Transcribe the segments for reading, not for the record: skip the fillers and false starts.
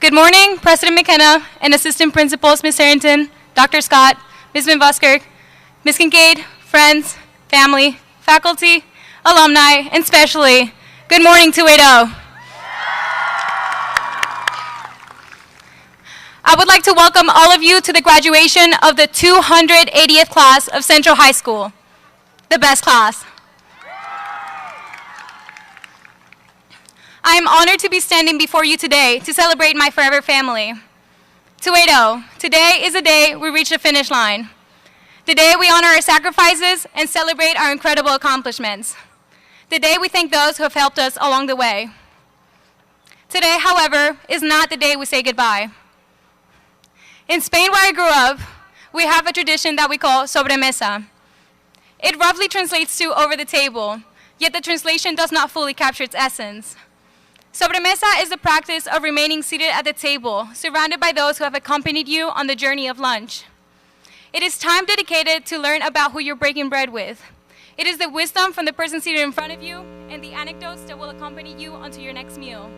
Good morning, President McKenna and Assistant Principals, Ms. Harrington, Dr. Scott, Ms. Van Buskirk, Ms. Kincaid, friends, family, faculty, alumni, and especially, good morning, 280. I would like to welcome all of you to the graduation of the 280th class of Central High School, the best class. I am honored to be standing before you today to celebrate my forever family. 280, today is the day we reach the finish line. The day we honor our sacrifices and celebrate our incredible accomplishments. The day we thank those who have helped us along the way. Today, however, is not the day we say goodbye. In Spain, where I grew up, we have a tradition that we call sobremesa. It roughly translates to over the table, yet the translation does not fully capture its essence. Sobremesa is the practice of remaining seated at the table, surrounded by those who have accompanied you on the journey of lunch. It is time dedicated to learn about who you're breaking bread with. It is the wisdom from the person seated in front of you and the anecdotes that will accompany you onto your next meal.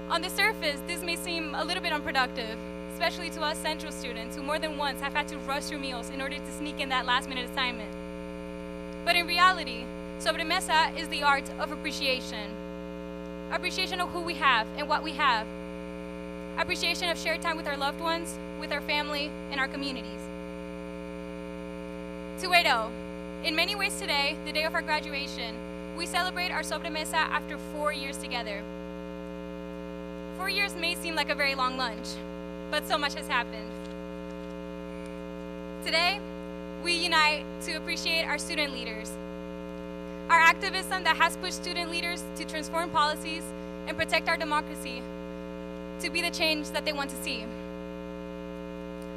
On the surface, this may seem a little bit unproductive, especially to us Central students who more than once have had to rush through meals in order to sneak in that last-minute assignment. But in reality, sobremesa is the art of appreciation. Appreciation of who we have and what we have. Appreciation of shared time with our loved ones, with our family, and our communities. 280. In many ways today, the day of our graduation, we celebrate our sobremesa after 4 years together. 4 years may seem like a very long lunch, but so much has happened. Today, we unite to appreciate our student leaders. Our activism that has pushed student leaders to transform policies and protect our democracy to be the change that they want to see.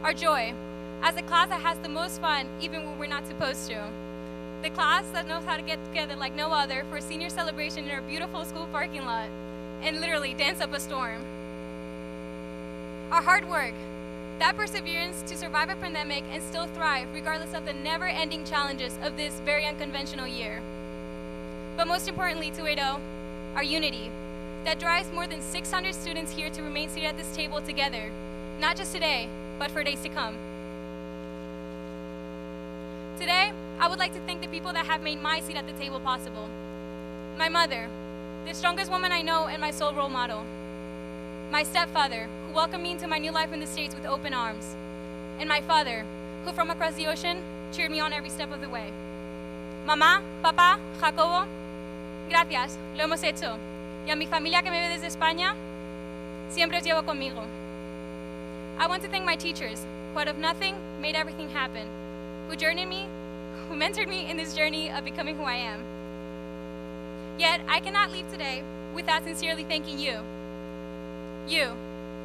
Our joy, as a class that has the most fun even when we're not supposed to. The class that knows how to get together like no other for a senior celebration in our beautiful school parking lot and literally dance up a storm. Our hard work, that perseverance to survive a pandemic and still thrive regardless of the never-ending challenges of this very unconventional year. But most importantly, 280, our unity, that drives more than 600 students here to remain seated at this table together, not just today, but for days to come. Today, I would like to thank the people that have made my seat at the table possible. My mother, the strongest woman I know and my sole role model. My stepfather, who welcomed me into my new life in the States with open arms. And my father, who from across the ocean cheered me on every step of the way. Mamá, papá, Jacobo, gracias, lo hemos hecho. Y a mi familia que me ve desde España, siempre os llevo conmigo. I want to thank my teachers, who out of nothing made everything happen, who mentored me in this journey of becoming who I am. Yet, I cannot leave today without sincerely thanking you. You,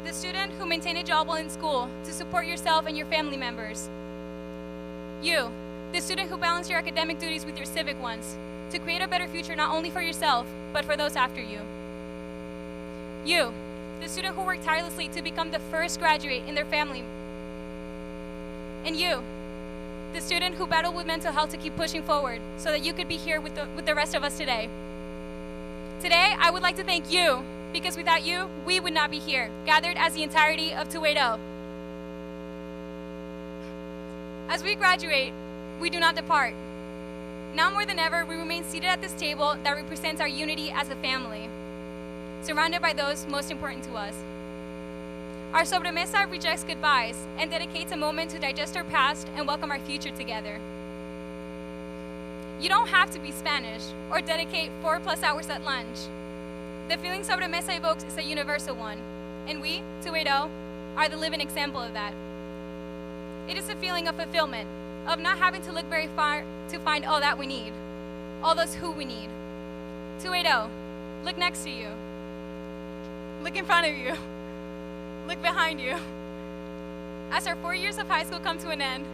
the student who maintained a job while in school to support yourself and your family members. You, the student who balanced your academic duties with your civic ones to create a better future not only for yourself, but for those after you. You, the student who worked tirelessly to become the first graduate in their family. And you, the student who battled with mental health to keep pushing forward so that you could be here with the rest of us today. Today, I would like to thank you, because without you, we would not be here, gathered as the entirety of 280. As we graduate, we do not depart. Now more than ever, we remain seated at this table that represents our unity as a family, surrounded by those most important to us. Our sobremesa rejects goodbyes and dedicates a moment to digest our past and welcome our future together. You don't have to be Spanish or dedicate 4+ hours at lunch. The feeling sobremesa evokes is a universal one, and we, 280, are the living example of that. It is a feeling of fulfillment, of not having to look very far to find all that we need, all those who we need. 280, look next to you. Look in front of you. Look behind you. As our 4 years of high school come to an end,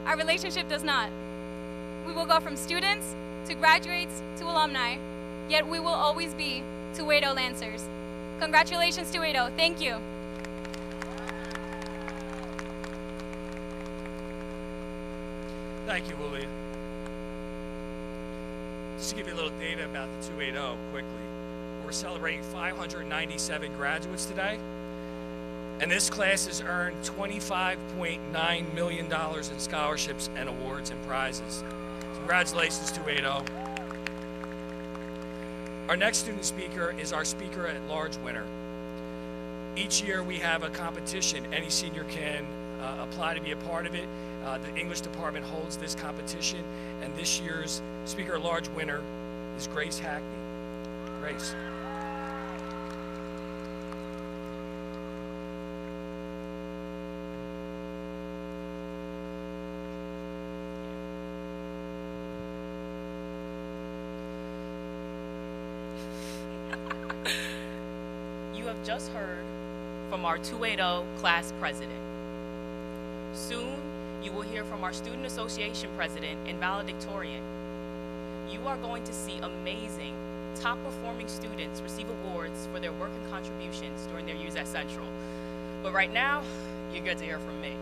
our relationship does not. We will go from students to graduates to alumni, yet we will always be 280 Lancers. Congratulations, 280. Thank you. Thank you, Julia. Just to give you a little data about the 280 quickly. we're celebrating 597 graduates today. And this class has earned $25.9 million in scholarships and awards and prizes. Congratulations, 280. Our next student speaker is our Speaker at Large winner. Each year we have a competition. Any senior can apply to be a part of it. The English department holds this competition, and this year's Speaker at Large winner is Grace Hackney. Grace. You have just heard from our 280 class president. Soon, you will hear from our Student Association president and valedictorian. You are going to see amazing, top-performing students receive awards for their work and contributions during their years at Central. But right now, you get to hear from me.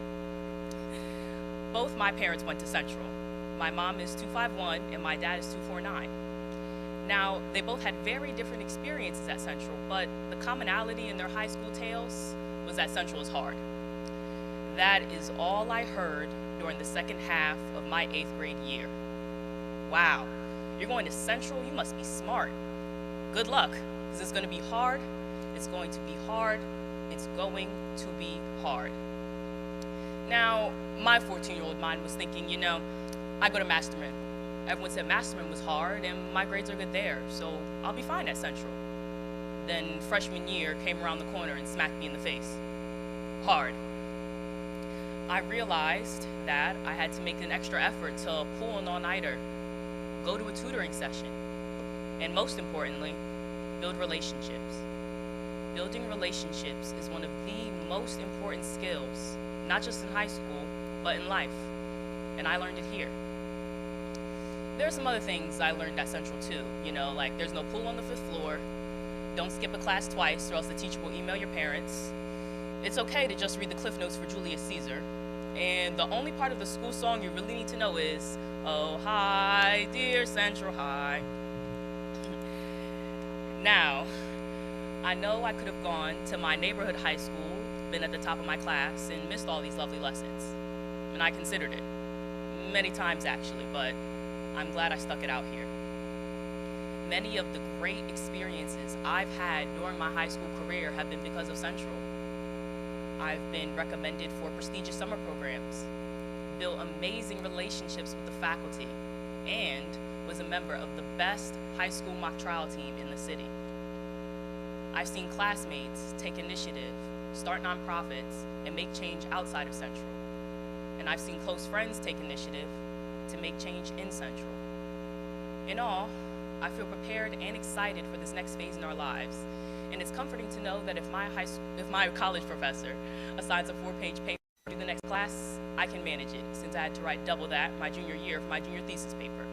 Both my parents went to Central. My mom is 251 and my dad is 249. Now, they both had very different experiences at Central, but the commonality in their high school tales was that Central is hard. That is all I heard during the second half of my 8th grade year. Wow, you're going to Central? You must be smart. Good luck, because it's going to be hard. It's going to be hard. It's going to be hard. Now, my 14-year-old mind was thinking, you know, I go to Masterman. Everyone said Masterman was hard, and my grades are good there, so I'll be fine at Central. Then freshman year came around the corner and smacked me in the face. Hard. I realized that I had to make an extra effort to pull an all-nighter, go to a tutoring session, and most importantly, build relationships. Building relationships is one of the most important skills, not just in high school, but in life, and I learned it here. There are some other things I learned at Central too, you know, like there's no pool on the 5th floor, don't skip a class twice or else the teacher will email your parents. It's okay to just read the Cliff Notes for Julius Caesar. And the only part of the school song you really need to know is, oh, hi, dear Central High. Now, I know I could have gone to my neighborhood high school, been at the top of my class, and missed all these lovely lessons. And I considered it, many times actually, but I'm glad I stuck it out here. Many of the great experiences I've had during my high school career have been because of Central. I've been recommended for prestigious summer programs, built amazing relationships with the faculty, and was a member of the best high school mock trial team in the city. I've seen classmates take initiative, start nonprofits, and make change outside of Central. And I've seen close friends take initiative to make change in Central. In all, I feel prepared and excited for this next phase in our lives. And it's comforting to know that if my college professor assigns a 4-page paper to do the next class, I can manage it, since I had to write double that my junior year for my junior thesis paper.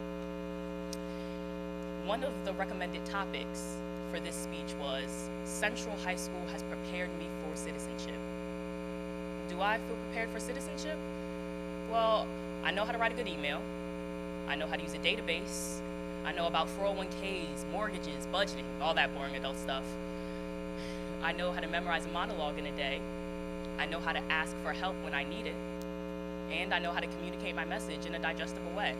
One of the recommended topics for this speech was, Central High School has prepared me for citizenship. Do I feel prepared for citizenship? Well, I know how to write a good email. I know how to use a database. I know about 401ks, mortgages, budgeting, all that boring adult stuff. I know how to memorize a monologue in a day. I know how to ask for help when I need it. And I know how to communicate my message in a digestible way.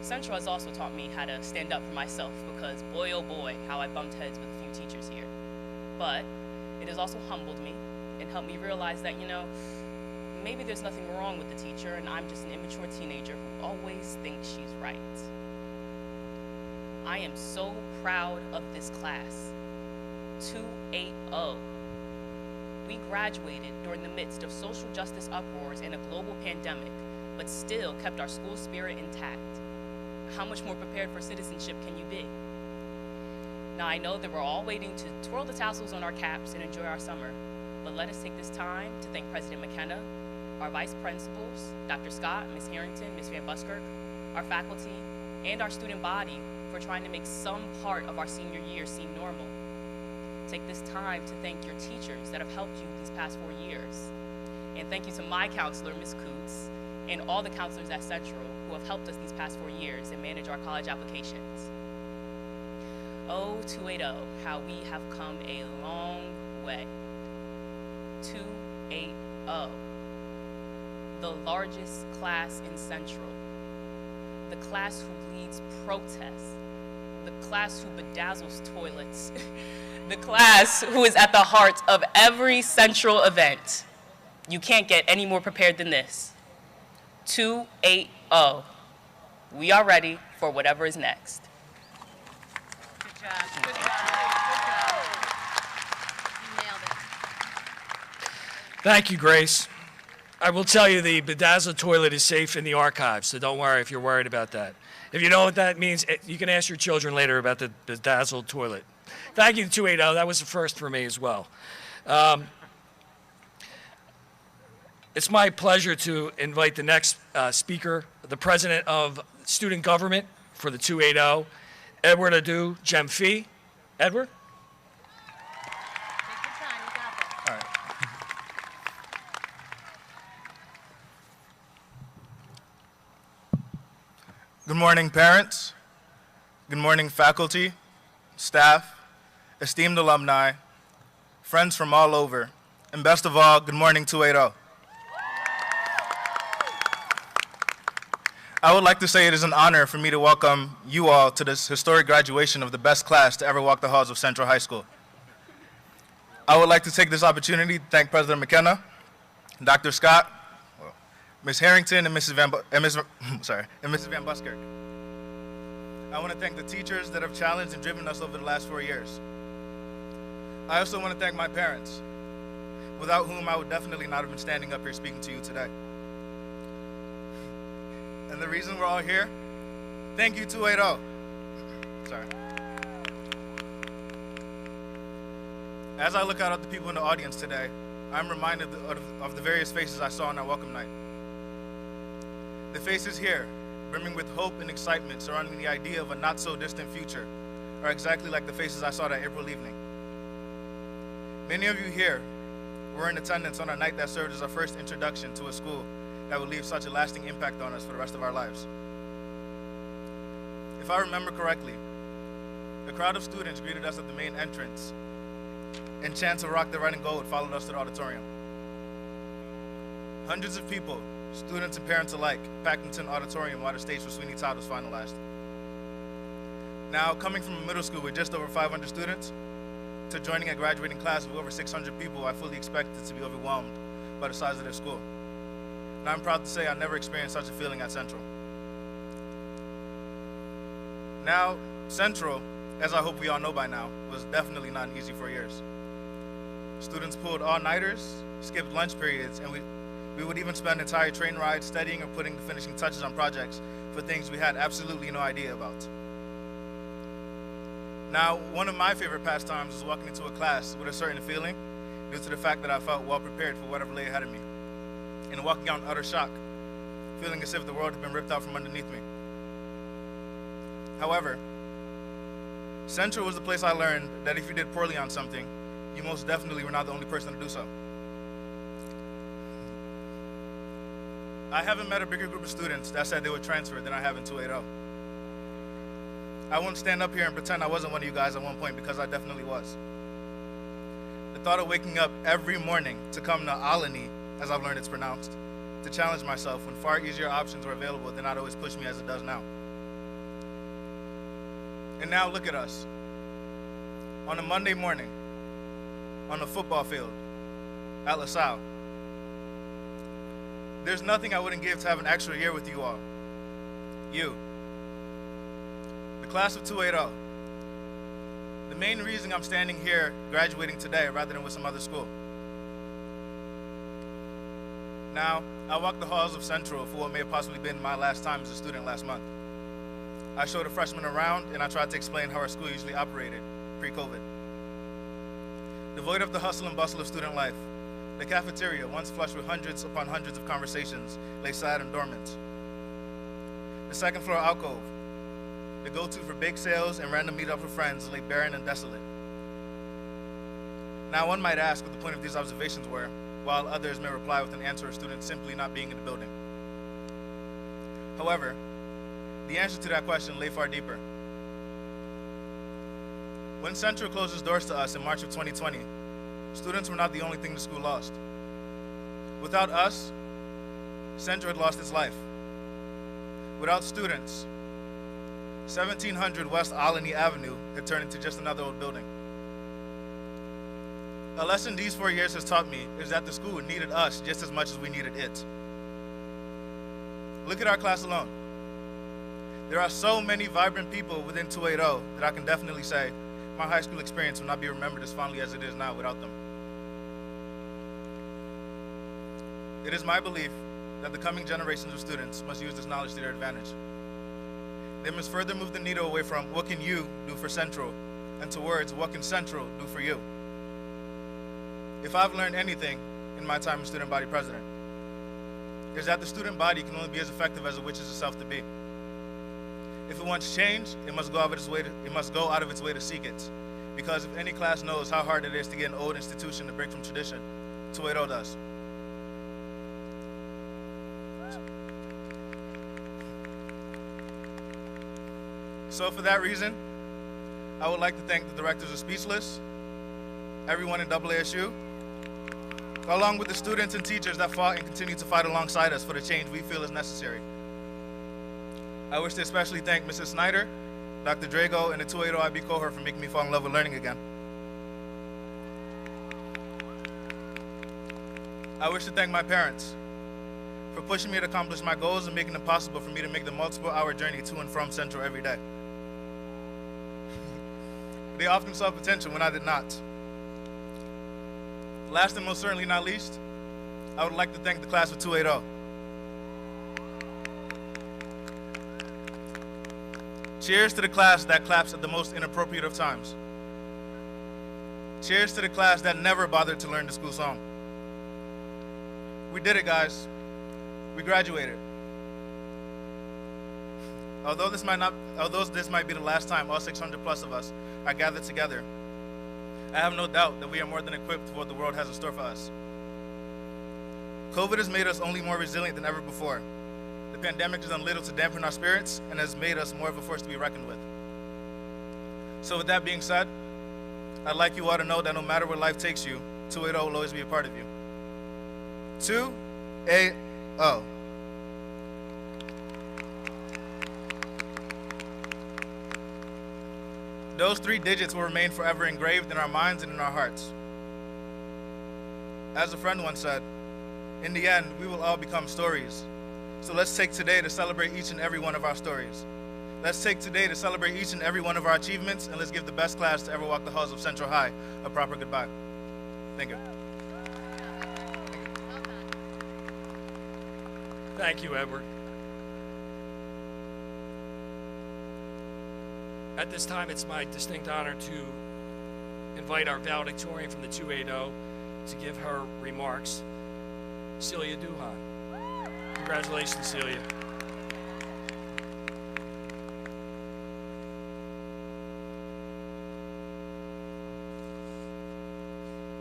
Central has also taught me how to stand up for myself because boy oh boy, how I bumped heads with a few teachers here. But it has also humbled me and helped me realize that, you know, maybe there's nothing wrong with the teacher and I'm just an immature teenager who always thinks she's right. I am so proud of this class. 280. We graduated during the midst of social justice uproars and a global pandemic, but still kept our school spirit intact. How much more prepared for citizenship can you be? Now, I know that we're all waiting to twirl the tassels on our caps and enjoy our summer, but let us take this time to thank President McKenna, our vice principals, Dr. Scott, Ms. Harrington, Ms. Van Buskirk, our faculty, and our student body for trying to make some part of our senior year seem normal. Take this time to thank your teachers that have helped you these past 4 years. And thank you to my counselor, Ms. Coots, and all the counselors at Central who have helped us these past 4 years and manage our college applications. Oh, 280, how we have come a long way. 280, the largest class in Central, the class who leads protests, the class who bedazzles toilets, the class who is at the heart of every Central event. You can't get any more prepared than this. 280, we are ready for whatever is next. Good job. Good job. You nailed it. Thank you, Grace. I will tell you the bedazzled toilet is safe in the archives, so don't worry if you're worried about that. If you know what that means, you can ask your children later about the bedazzled toilet. Thank you, 280. That was a first for me as well. It's my pleasure to invite the next speaker, the president of student government for the 280, Edward Adu Jemfi. Edward? Take your time. You got this. All right. Good morning, parents. Good morning, faculty, staff, esteemed alumni, friends from all over, and best of all, good morning, 280. I would like to say it is an honor for me to welcome you all to this historic graduation of the best class to ever walk the halls of Central High School. I would like to take this opportunity to thank President McKenna, Dr. Scott, Ms. Harrington, and Mrs. Van Buskirk. I want to thank the teachers that have challenged and driven us over the last 4 years. I also want to thank my parents, without whom I would definitely not have been standing up here speaking to you today. And the reason we're all here, thank you, 280. Sorry. As I look out at the people in the audience today, I'm reminded of the various faces I saw on our welcome night. The faces here, brimming with hope and excitement surrounding the idea of a not-so-distant future, are exactly like the faces I saw that April evening. Many of you here were in attendance on a night that served as our first introduction to a school that would leave such a lasting impact on us for the rest of our lives. If I remember correctly, a crowd of students greeted us at the main entrance, and chants of Rock the Red and Gold followed us to the auditorium. Hundreds of people, students and parents alike, packed into an auditorium while the stage for Sweeney Todd was finalized. Now, coming from a middle school with just over 500 students, to joining a graduating class of over 600 people, I fully expected to be overwhelmed by the size of their school. And I'm proud to say I never experienced such a feeling at Central. Now, Central, as I hope we all know by now, was definitely not an easy 4 years. Students pulled all-nighters, skipped lunch periods, and we would even spend entire train rides studying or putting the finishing touches on projects for things we had absolutely no idea about. Now, one of my favorite pastimes was walking into a class with a certain feeling due to the fact that I felt well prepared for whatever lay ahead of me, and walking out in utter shock, feeling as if the world had been ripped out from underneath me. However, Central was the place I learned that if you did poorly on something, you most definitely were not the only person to do so. I haven't met a bigger group of students that said they would transfer than I have in 280. I won't stand up here and pretend I wasn't one of you guys at one point, because I definitely was. The thought of waking up every morning to come to Alani, as I've learned it's pronounced, to challenge myself when far easier options were available did not always push me as it does now. And now look at us. On a Monday morning, on a football field, at LaSalle. There's nothing I wouldn't give to have an extra year with you all. You. The class of 280. The main reason I'm standing here graduating today rather than with some other school. Now, I walked the halls of Central for what may have possibly been my last time as a student last month. I showed a freshman around, and I tried to explain how our school usually operated pre-COVID. Devoid of the hustle and bustle of student life, the cafeteria, once flushed with hundreds upon hundreds of conversations, lay sad and dormant. The second floor alcove, the go-to for bake sales and random meetup with friends, lay barren and desolate. Now, one might ask what the point of these observations were, while others may reply with an answer of students simply not being in the building. However, the answer to that question lay far deeper. When Central closed its doors to us in March of 2020, students were not the only thing the school lost. Without us, Central had lost its life. Without students, 1700 West Alany Avenue had turned into just another old building. A lesson these 4 years has taught me is that the school needed us just as much as we needed it. Look at our class alone. There are so many vibrant people within 280 that I can definitely say my high school experience will not be remembered as fondly as it is now without them. It is my belief that the coming generations of students must use this knowledge to their advantage. They must further move the needle away from what can you do for Central and towards what can Central do for you. If I've learned anything in my time as student body president, is that the student body can only be as effective as it wishes itself to be. If it wants change, it must go out of its way to seek it. Because if any class knows how hard it is to get an old institution to break from tradition, 280 does. So for that reason, I would like to thank the directors of Speechless, everyone in AASU, along with the students and teachers that fought and continue to fight alongside us for the change we feel is necessary. I wish to especially thank Mrs. Snyder, Dr. Drago, and the 280 IB cohort for making me fall in love with learning again. I wish to thank my parents for pushing me to accomplish my goals and making it possible for me to make the multiple-hour journey to and from Central every day. They often saw potential when I did not. Last and most certainly not least, I would like to thank the class of 280. Cheers to the class that claps at the most inappropriate of times. Cheers to the class that never bothered to learn the school song. We did it, guys. We graduated. Although this might be the last time all 600 plus of us are gathered together, I have no doubt that we are more than equipped for what the world has in store for us. COVID has made us only more resilient than ever before. The pandemic has done little to dampen our spirits and has made us more of a force to be reckoned with. So with that being said, I'd like you all to know that no matter where life takes you, 280 will always be a part of you. 280. Those 3 digits will remain forever engraved in our minds and in our hearts. As a friend once said, in the end, we will all become stories. So let's take today to celebrate each and every one of our stories. Let's take today to celebrate each and every one of our achievements, and let's give the best class to ever walk the halls of Central High a proper goodbye. Thank you. Thank you, Edward. At this time, it's my distinct honor to invite our valedictorian from the 280 to give her remarks, Celia Duhan. Congratulations, Celia.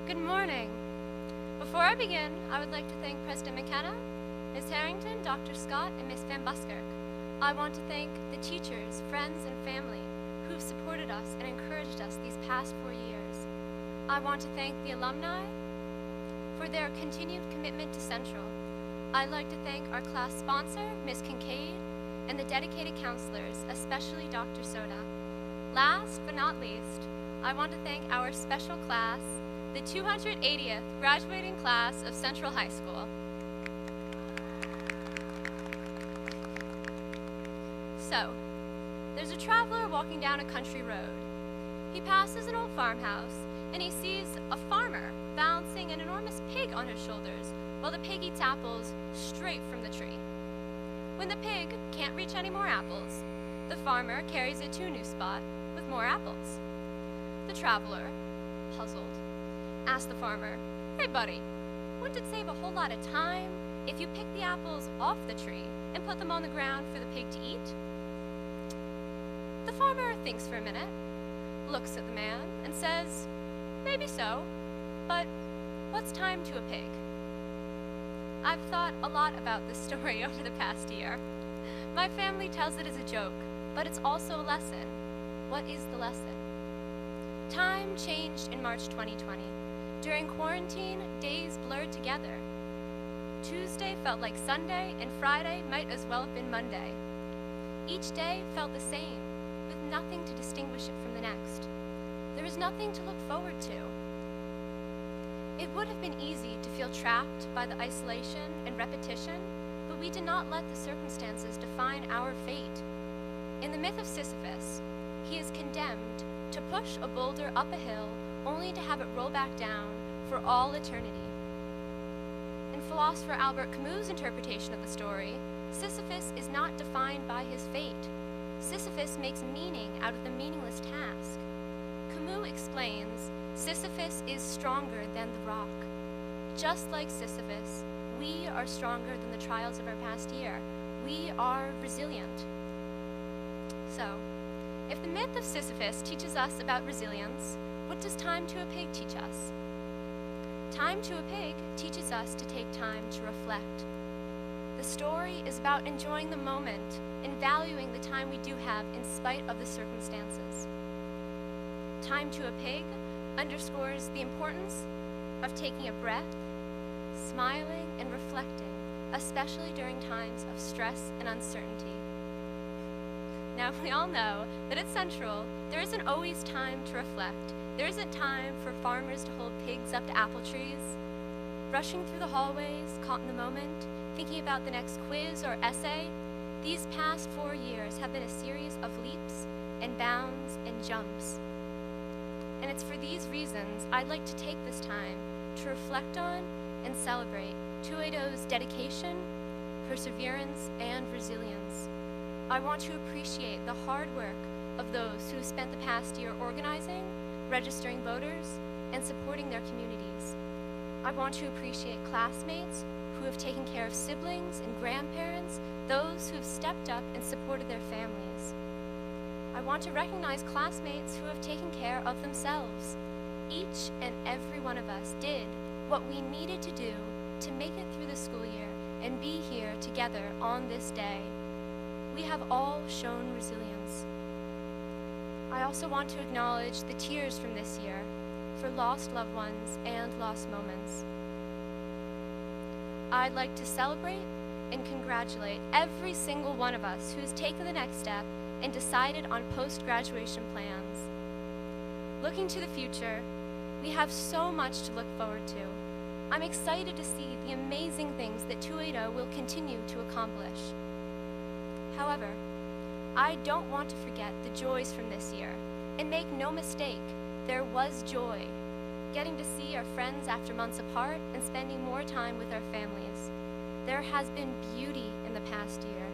Good morning. Before I begin, I would like to thank President McKenna, Ms. Harrington, Dr. Scott, and Ms. Van Buskirk. I want to thank the teachers, friends, and family who've supported us and encouraged us these past 4 years. I want to thank the alumni for their continued commitment to Central. I'd like to thank our class sponsor, Ms. Kincaid, and the dedicated counselors, especially Dr. Soda. Last but not least, I want to thank our special class, the 280th graduating class of Central High School. So, there's a traveler walking down a country road. He passes an old farmhouse, and he sees a farmer balancing an enormous pig on his shoulders while the pig eats apples straight from the tree. When the pig can't reach any more apples, the farmer carries it to a new spot with more apples. The traveler, puzzled, asked the farmer, "Hey buddy, wouldn't it save a whole lot of time if you picked the apples off the tree and put them on the ground for the pig to eat?" The farmer thinks for a minute, looks at the man, and says, "Maybe so, but what's time to a pig?" I've thought a lot about this story over the past year. My family tells it as a joke, but it's also a lesson. What is the lesson? Time changed in March 2020. During quarantine, days blurred together. Tuesday felt like Sunday, and Friday might as well have been Monday. Each day felt the same, with nothing to distinguish it from the next. There was nothing to look forward to. It would have been easy to feel trapped by the isolation and repetition, but we did not let the circumstances define our fate. In the myth of Sisyphus, he is condemned to push a boulder up a hill only to have it roll back down for all eternity. In philosopher Albert Camus' interpretation of the story, Sisyphus is not defined by his fate. Sisyphus makes meaning out of the meaningless task. Camus explains, Sisyphus is stronger than the rock. Just like Sisyphus, we are stronger than the trials of our past year. We are resilient. So, if the myth of Sisyphus teaches us about resilience, what does Time to a Pig teach us? Time to a Pig teaches us to take time to reflect. The story is about enjoying the moment and valuing the time we do have in spite of the circumstances. Time to a Pig underscores the importance of taking a breath, smiling, and reflecting, especially during times of stress and uncertainty. Now, we all know that at Central, there isn't always time to reflect. There isn't time for farmers to hold pigs up to apple trees. Rushing through the hallways, caught in the moment, thinking about the next quiz or essay, these past 4 years have been a series of leaps and bounds and jumps. And it's for these reasons I'd like to take this time to reflect on and celebrate 280's dedication, perseverance, and resilience. I want to appreciate the hard work of those who spent the past year organizing, registering voters, and supporting their communities. I want to appreciate classmates who have taken care of siblings and grandparents, those who have stepped up and supported their families. I want to recognize classmates who have taken care of themselves. Each and every one of us did what we needed to do to make it through the school year and be here together on this day. We have all shown resilience. I also want to acknowledge the tears from this year for lost loved ones and lost moments. I'd like to celebrate and congratulate every single one of us who's taken the next step and decided on post-graduation plans. Looking to the future, we have so much to look forward to. I'm excited to see the amazing things that 280 will continue to accomplish. However, I don't want to forget the joys from this year. And make no mistake, there was joy. Getting to see our friends after months apart and spending more time with our families. There has been beauty in the past year.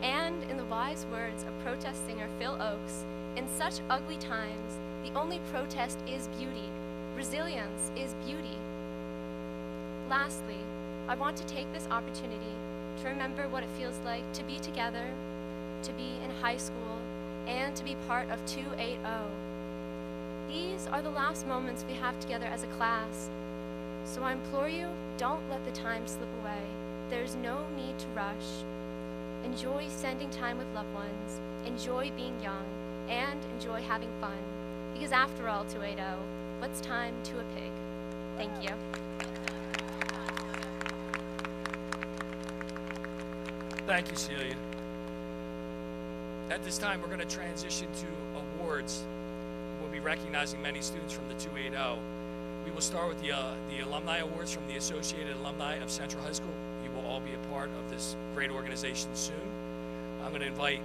And in the wise words of protest singer Phil Oakes, in such ugly times, the only protest is beauty. Resilience is beauty. Lastly, I want to take this opportunity to remember what it feels like to be together, to be in high school, and to be part of 280. These are the last moments we have together as a class. So I implore you, don't let the time slip away. There's no need to rush. Enjoy spending time with loved ones, enjoy being young, and enjoy having fun. Because after all, 280, what's time to a pig? Thank you. Thank you, Celia. At this time, we're going to transition to awards. We'll be recognizing many students from the 280. We will start with the Alumni Awards from the Associated Alumni of Central High School. You will all be a part of this great organization soon. I'm going to invite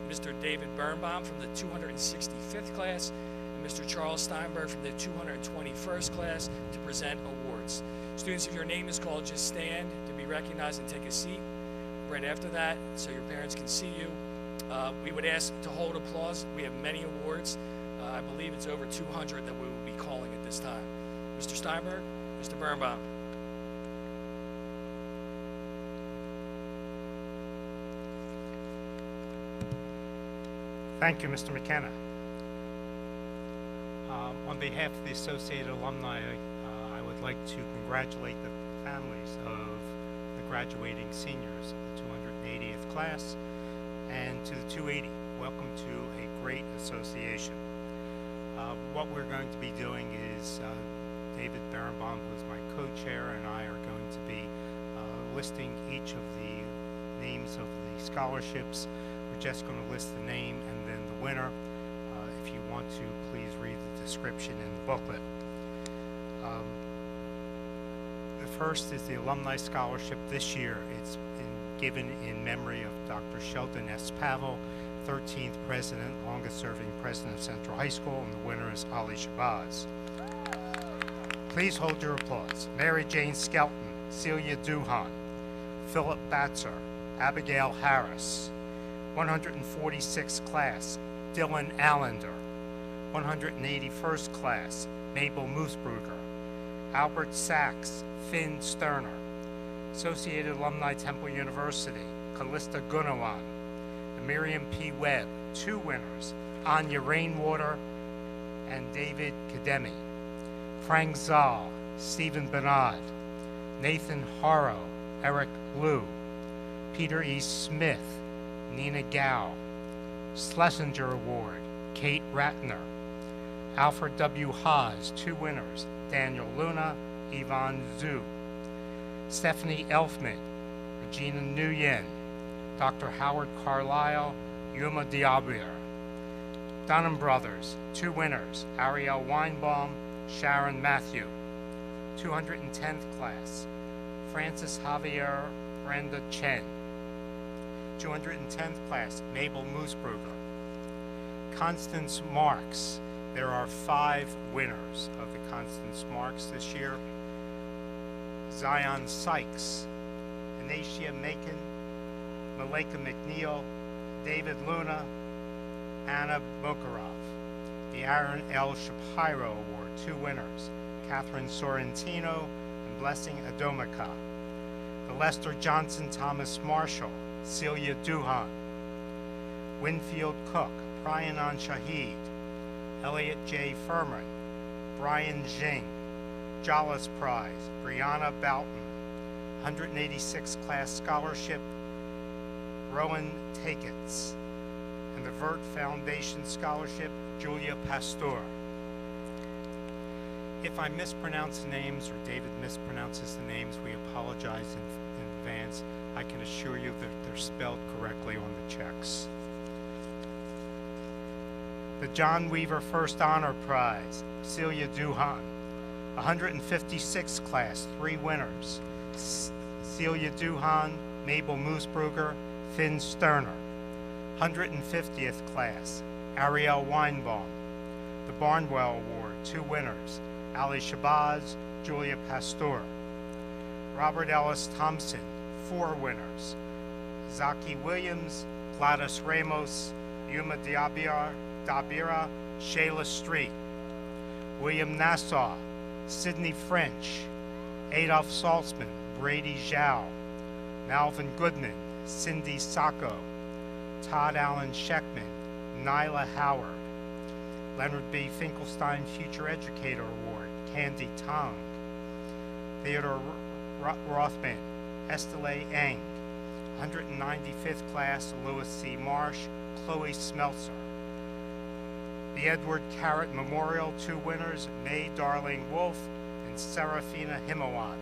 Mr. David Birnbaum from the 265th class and Mr. Charles Steinberg from the 221st class to present awards. Students, if your name is called, just stand to be recognized and take a seat right after that so your parents can see you. We would ask to hold applause. We have many awards. I believe it's over 200 that we will be calling at this time. Mr. Steinberg, Mr. Birnbaum. Thank you, Mr. McKenna. On behalf of the Associated Alumni, I would like to congratulate the families of the graduating seniors of the 280th class, and to the 280, welcome to a great association. What we're going to be doing is David Berenbaum, who's my co-chair, and I are going to be listing each of the names of the scholarships. We're just going to list the name and then the winner. If you want to, please read the description in the booklet. The first is the Alumni Scholarship this year. It's given in memory of Dr. Sheldon S. Pavel, 13th president, longest serving president of Central High School, and the winner is Ali Shabazz. Please hold your applause. Mary Jane Skelton, Celia Duhan, Philip Batzer, Abigail Harris. 146th class, Dylan Allender. 181st class, Mabel Moosbrugger. Albert Sachs, Finn Sterner. Associated Alumni Temple University, Callista Gunawan. Miriam P. Webb, 2 winners, Anya Rainwater and David Kademi. Frank Zahl, Stephen Bernard. Nathan Haro, Eric Liu. Peter E. Smith, Nina Gao. Schlesinger Award, Kate Ratner. Alfred W. Haas, 2 winners, Daniel Luna, Yvonne Zhu. Stephanie Elfman, Regina Nguyen. Dr. Howard Carlisle, Yuma Diabir. Dunham Brothers, 2 winners, Ariel Weinbaum, Sharon Matthew. 210th class, Francis Javier Brenda Chen. 210th class, Mabel Moosbrugger. Constance Marks. There are 5 winners of the Constance Marks this year. Zion Sykes, Anacia Macon, Malika McNeil, David Luna, Anna Mokarov. The Aaron L. Shapiro Award, 2 winners, Catherine Sorrentino and Blessing Adomaka. The Lester Johnson Thomas Marshall, Celia Duhan. Winfield Cook, Prayanan Shahid, Elliot J. Furman, Brian Jing. Jollis Prize, Brianna Boughton. 186th class scholarship, Rowan Takets. And the Vert Foundation Scholarship, Julia Pasteur. If I mispronounce the names or David mispronounces the names, we apologize in advance. I can assure you that they're spelled correctly on the checks. The John Weaver First Honor Prize, Celia Duhan. 156th class, 3 winners, Celia Duhan, Mabel Moosbrugger, Finn Sterner. 150th class, Ariel Weinbaum. The Barnwell Award, 2 winners, Ali Shabazz, Julia Pasteur. Robert Ellis Thompson, 4 winners, Zaki Williams, Gladys Ramos, Yuma Dabira, Shayla Street. William Nassau, Sidney French, Adolph Saltzman, Brady Zhao. Malvin Goodman, Cindy Sacco. Todd Allen Sheckman, Nyla Howard. Leonard B. Finkelstein Future Educator Award, Candy Tong. Theodore Rothman, Estelle Eng. 195th class, Lewis C. Marsh, Chloe Smeltzer. The Edward Carrot Memorial, 2 winners, May Darling Wolf and Serafina Himawan.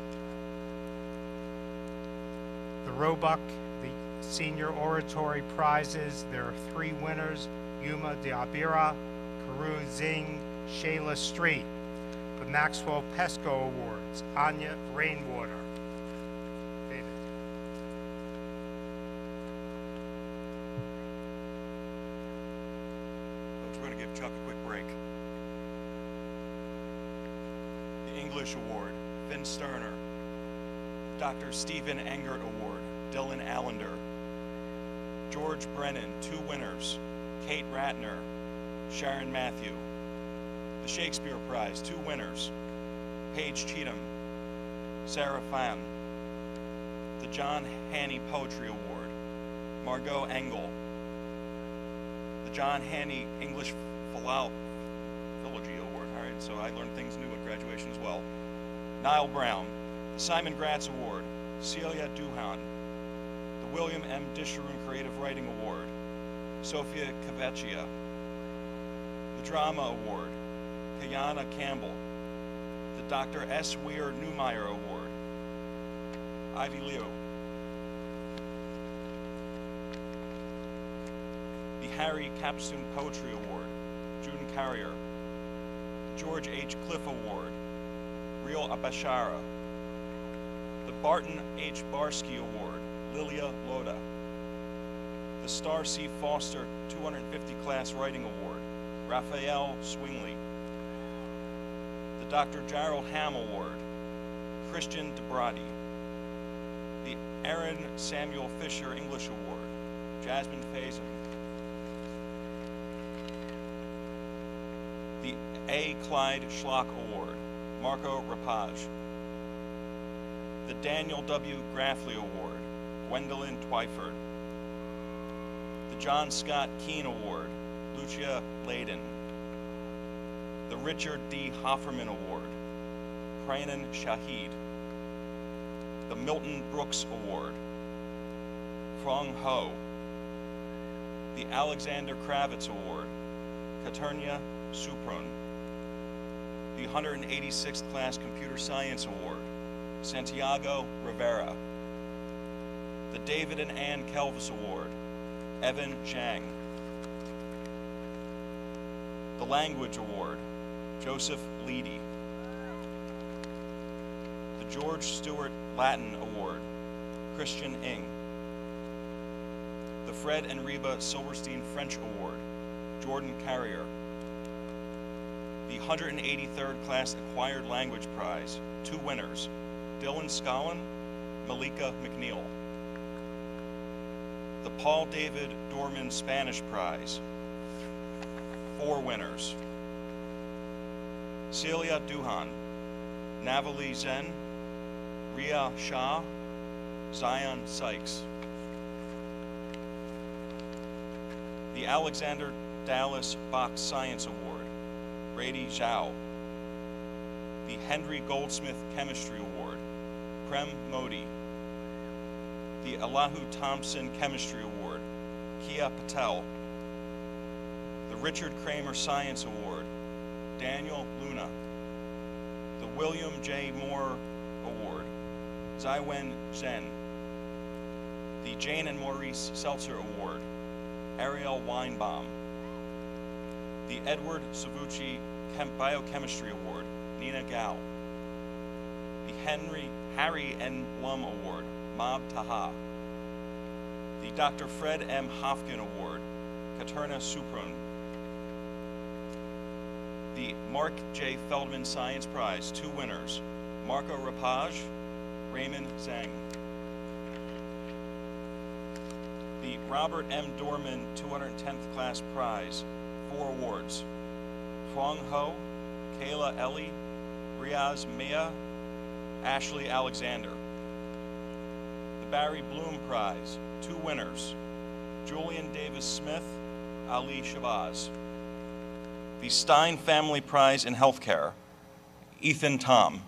The Roebuck, the Senior Oratory Prizes, there are 3 winners, Yuma Diabira, Karu Zing, Shayla Street. The Maxwell Pesco Awards, Anya Rainwater. David. We're going to give Chuck a quick break. The English Award, Finn Sterner. Dr. Stephen Engert Award, Dylan Allender. George Brennan, 2 winners, Kate Ratner, Sharon Matthew. The Shakespeare Prize, 2 winners, Paige Cheatham, Sarah Pham. The John Haney Poetry Award, Margot Engel. The John Haney English Philology Award. All right, so I learned things new at graduation as well. Niall Brown. The Simon Gratz Award, Celia Duhan. The William M. Disharoon Creative Writing Award, Sophia Cavecchia. The Drama Award, Kayana Campbell. The Dr. S. Weir Newmeyer Award, Ivy Liu. The Harry Capstone Poetry Award, June Carrier. George H. Cliff Award, Real Abashara. The Barton H. Barsky Award, Lilia Loda. The Star C. Foster 250 Class Writing Award, Raphael Swingley. The Dr. Gerald Ham Award, Christian DeBrati. The Aaron Samuel Fisher English Award, Jasmine Faison. The A. Clyde Schlock Award, Marco Rapage. The Daniel W. Grafley Award, Gwendolyn Twyford. The John Scott Keene Award, Lucia Layden. The Richard D. Hofferman Award, Pranan Shahid. The Milton Brooks Award, Fong Ho. The Alexander Kravitz Award, Katernia Supron. The 186th Class Computer Science Award, Santiago Rivera. The David and Ann Kelvis Award, Evan Zhang. The Language Award, Joseph Leedy. The George Stewart Latin Award, Christian Ng. The Fred and Reba Silverstein French Award, Jordan Carrier. The 183rd Class Acquired Language Prize, 2 winners, Dylan Scollin, Malika McNeil. The Paul David Dorman Spanish Prize, 4 winners, Celia Duhan, Navali Zen, Ria Shah, Zion Sykes. The Alexander Dallas Box Science Award, Brady Zhao. The Henry Goldsmith Chemistry Award, Prem Modi. The Allahu Thompson Chemistry Award, Kia Patel. The Richard Kramer Science Award, Daniel Luna. The William J. Moore Award, Zaiwen Zhen. The Jane and Maurice Seltzer Award, Ariel Weinbaum. The Edward Savucci Biochemistry Award, Nina Gao. The Harry N. Blum Award, Mab Taha. The Dr. Fred M. Hofkin Award, Katerna Supron. The Mark J. Feldman Science Prize, 2 winners, Marco Rapage, Raymond Zhang. The Robert M. Dorman 210th Class Prize, 4 awards, Fong Ho, Kayla Ellie, Riaz Mia, Ashley Alexander. The Barry Bloom Prize, 2 winners, Julian Davis Smith, Ali Shabazz. The Stein Family Prize in Healthcare, Ethan Tom.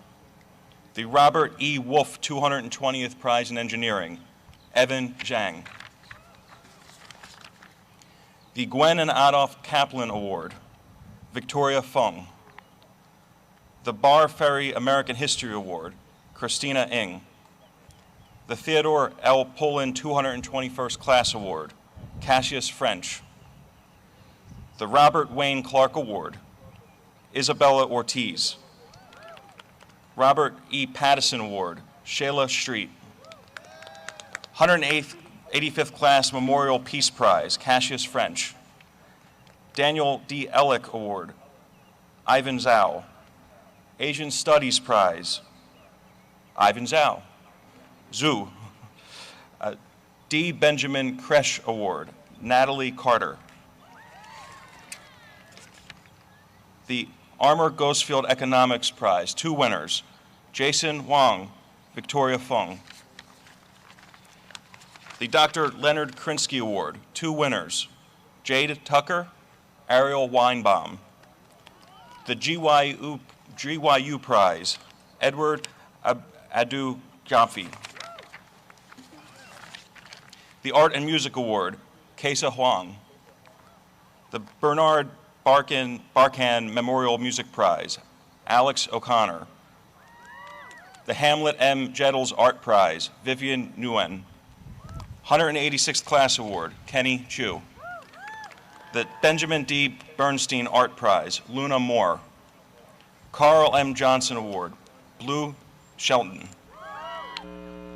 The Robert E. Wolf 220th Prize in Engineering, Evan Zhang. The Gwen and Adolph Kaplan Award, Victoria Fung. The Bar Ferry American History Award, Christina Ng. The Theodore L. Pullen 221st Class Award, Cassius French. The Robert Wayne Clark Award, Isabella Ortiz. Robert E. Pattison Award, Shayla Street. 185th Class Memorial Peace Prize, Cassius French. Daniel D. Ellick Award, Ivan Zhao. Asian Studies Prize, Ivan Zhao. Zhu. D. Benjamin Kresh Award, Natalie Carter. The Armour Gosfield Economics Prize, 2 winners, Jason Wang, Victoria Fung. The Dr. Leonard Krinsky Award, 2 winners, Jade Tucker, Ariel Weinbaum. The GYU Prize, Edward Adu Jaffe. The Art and Music Award, Kesa Huang. The Bernard Barkan Memorial Music Prize, Alex O'Connor. The Hamlet M. Jettles Art Prize, Vivian Nguyen. 186th Class Award, Kenny Chu. The Benjamin D. Bernstein Art Prize, Luna Moore. Carl M. Johnson Award, Blue Shelton.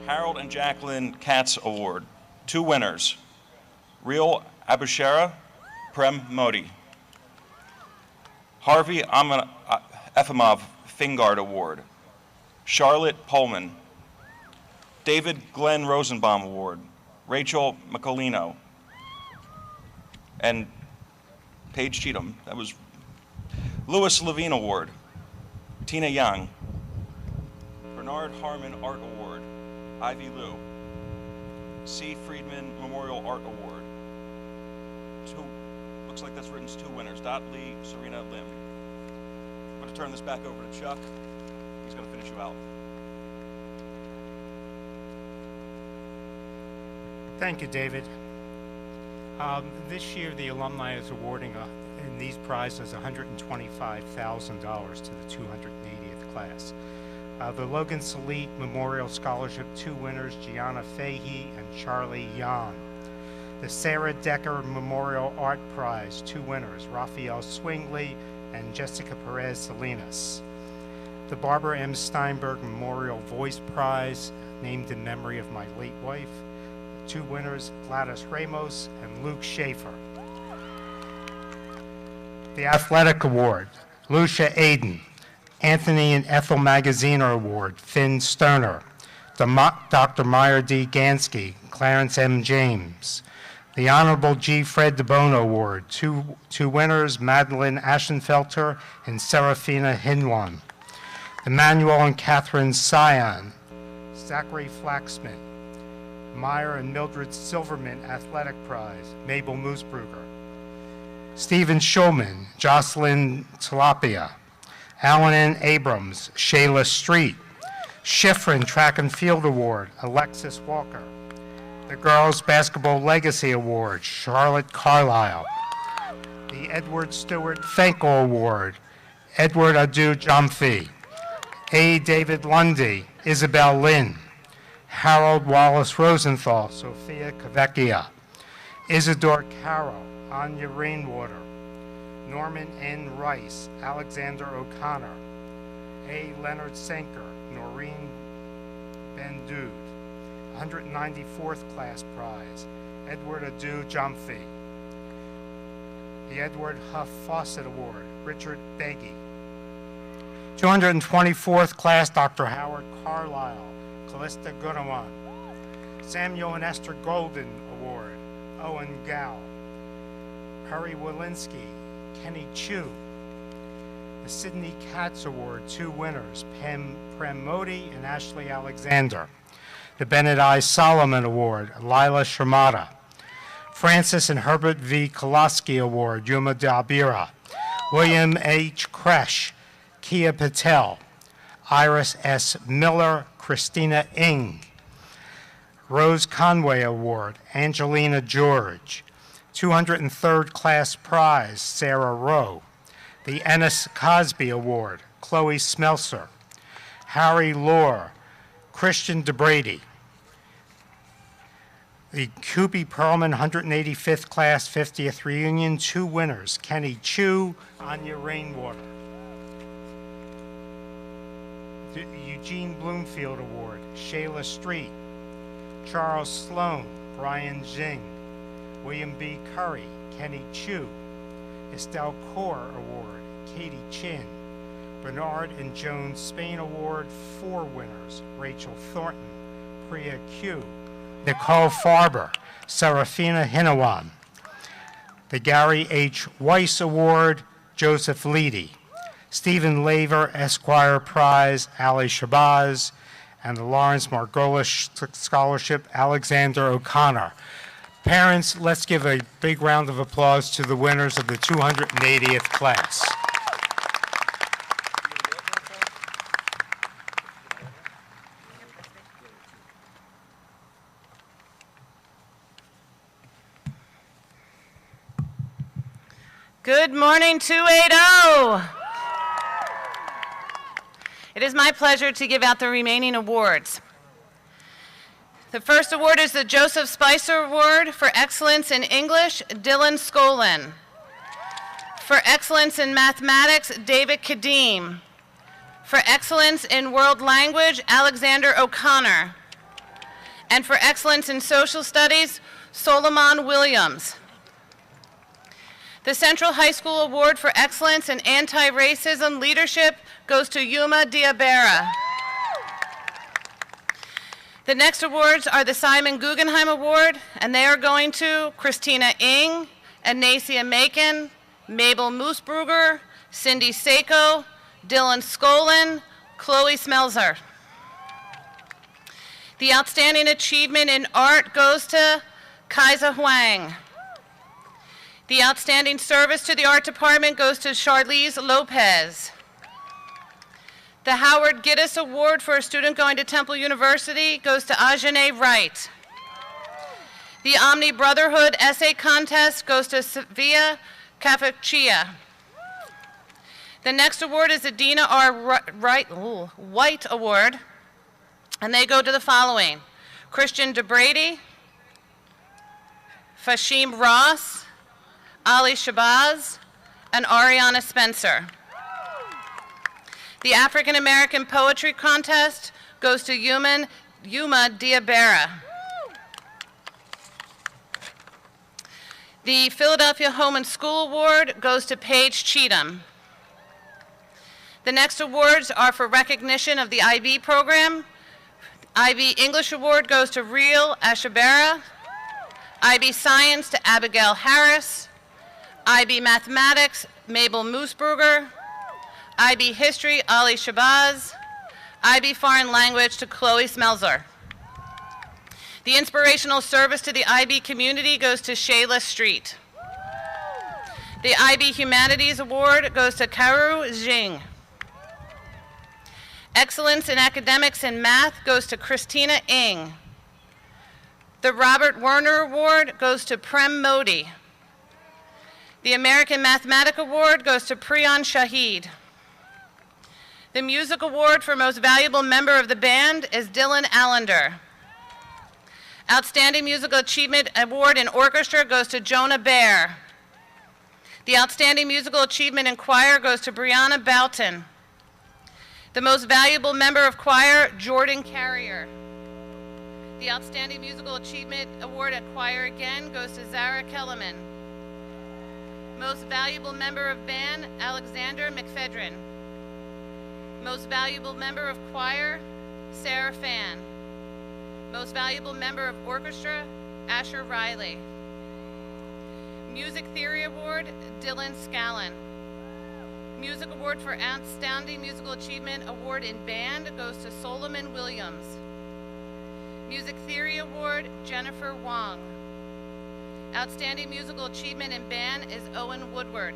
Harold and Jacqueline Katz Award, 2 winners, Real Abushera, Prem Modi. Harvey Efimov Fingard Award, Charlotte Pullman. David Glenn Rosenbaum Award, Rachel Macolino. And Paige Cheatham, that was Louis Levine Award, Tina Young. Bernard Harmon Art Award, Ivy Liu. C. Friedman Memorial Art Award. Looks like that's written as 2 winners, Dot Lee, Serena Lim. I'm going to turn this back over to Chuck. He's going to finish you out. Thank you, David. This year, the alumni is awarding in these prizes $125,000 to the 280th class. The Logan Salit Memorial Scholarship, 2 winners, Gianna Fahey and Charlie Yan. The Sarah Decker Memorial Art Prize, 2 winners, Raphael Swingley and Jessica Perez Salinas. The Barbara M. Steinberg Memorial Voice Prize, named in memory of my late wife, 2 winners, Gladys Ramos and Luke Schaefer. The Athletic Award, Lucia Aiden. Anthony and Ethel Magaziner Award, Finn Sterner. Dr. Meyer D. Gansky, Clarence M. James. The Honorable G. Fred DeBono Award, 2 winners, Madeline Aschenfelter and Serafina Hinwan. The Manuel and Catherine Sion, Zachary Flaxman. Meyer and Mildred Silverman Athletic Prize, Mabel Moosbrugger. Stephen Schulman, Jocelyn Tilapia. Alan N. Abrams, Shayla Street. Schifrin Track and Field Award, Alexis Walker. The Girls Basketball Legacy Award, Charlotte Carlisle. The Edward Stewart Fankel Award, Edward Adu Jomfi. A. David Lundy, Isabel Lynn. Harold Wallace Rosenthal, Sophia Kavecchia. Isidore Carroll, Anya Rainwater. Norman N. Rice, Alexander O'Connor. A. Leonard Senker, Noreen Bendude. 194th Class Prize, Edward Adu Jomfi. The Edward Huff Fawcett Award, Richard Beggy. 224th Class, Dr. Howard Carlisle, Callista Gunawan. Samuel and Esther Golden Award, Owen Gow. Perry Walensky, Kenny Chu. The Sidney Katz Award, 2 winners, Prem Modi and Ashley Alexander. The Bennett I. Solomon Award, Lila Sharmata. Francis and Herbert V. Kolaski Award, Yuma Dabira. William H. Kresh, Kia Patel. Iris S. Miller, Christina Ng. Rose Conway Award, Angelina George. 203rd Class Prize, Sarah Rowe. The Ennis Cosby Award, Chloe Smelser. Harry Lohr, Christian DeBrady. The Kubi Perlman 185th Class 50th Reunion, 2 winners, Kenny Chu, Anya Rainwater. The Eugene Bloomfield Award, Shayla Street. Charles Sloan, Brian Zing. William B. Curry, Kenny Chu. Estelle Kaur Award, Katie Chin. Bernard and Joan Spain Award, 4 winners, Rachel Thornton, Priya Q. Nicole Farber, Serafina Hinawan. The Gary H. Weiss Award, Joseph Leedy. Stephen Laver Esquire Prize, Ali Shabazz. And the Lawrence Margolis Scholarship, Alexander O'Connor. Parents, let's give a big round of applause to the winners of the 280th class. Good morning, 280. It is my pleasure to give out the remaining awards. The first award is the Joseph Spicer Award for Excellence in English, Dylan Skolin. For Excellence in Mathematics, David Kadim. For Excellence in World Language, Alexander O'Connor. And for Excellence in Social Studies, Solomon Williams. The Central High School Award for Excellence in Anti-Racism Leadership goes to Yuma Diabera. The next awards are the Simon Guggenheim Award, and they are going to Christina Ng, Anacia Macon, Mabel Moosbrugger, Cindy Seiko, Dylan Skolin, Chloe Smelzer. The Outstanding Achievement in Art goes to Kaisa Huang. The Outstanding Service to the Art Department goes to Charlize Lopez. The Howard Gittes Award for a student going to Temple University goes to Ajane Wright. The Omni Brotherhood Essay Contest goes to Sevilla Cafaccia. The next award is the Dina R. White Award, and they go to the following: Christian DeBrady, Fashim Ross, Ali Shabazz, and Ariana Spencer. The African American Poetry Contest goes to Yuma Diabera. The Philadelphia Home and School Award goes to Paige Cheatham. The next awards are for recognition of the IB program. IB English Award goes to Real Ashabera. IB Science to Abigail Harris. IB Mathematics, Mabel Moosbrugger. IB History, Ali Shabazz. IB Foreign Language to Chloe Smelzer. The Inspirational Service to the IB community goes to Shayla Street. The IB Humanities Award goes to Karu Jing. Excellence in Academics and Math goes to Christina Ng. The Robert Werner Award goes to Prem Modi. The American Mathematics Award goes to Priyan Shahid. The Music Award for Most Valuable Member of the Band is Dylan Allender. Outstanding Musical Achievement Award in Orchestra goes to Jonah Baer. The Outstanding Musical Achievement in Choir goes to Brianna Boughton. The Most Valuable Member of Choir, Jordan Carrier. The Outstanding Musical Achievement Award at Choir again goes to Zara Kellerman. Most Valuable Member of Band, Alexander McFedrin. Most Valuable Member of Choir, Sarah Fan. Most Valuable Member of Orchestra, Asher Riley. Music Theory Award, Dylan Scallon. Music Award for Outstanding Musical Achievement Award in Band goes to Solomon Williams. Music Theory Award, Jennifer Wong. Outstanding Musical Achievement in Band is Owen Woodward.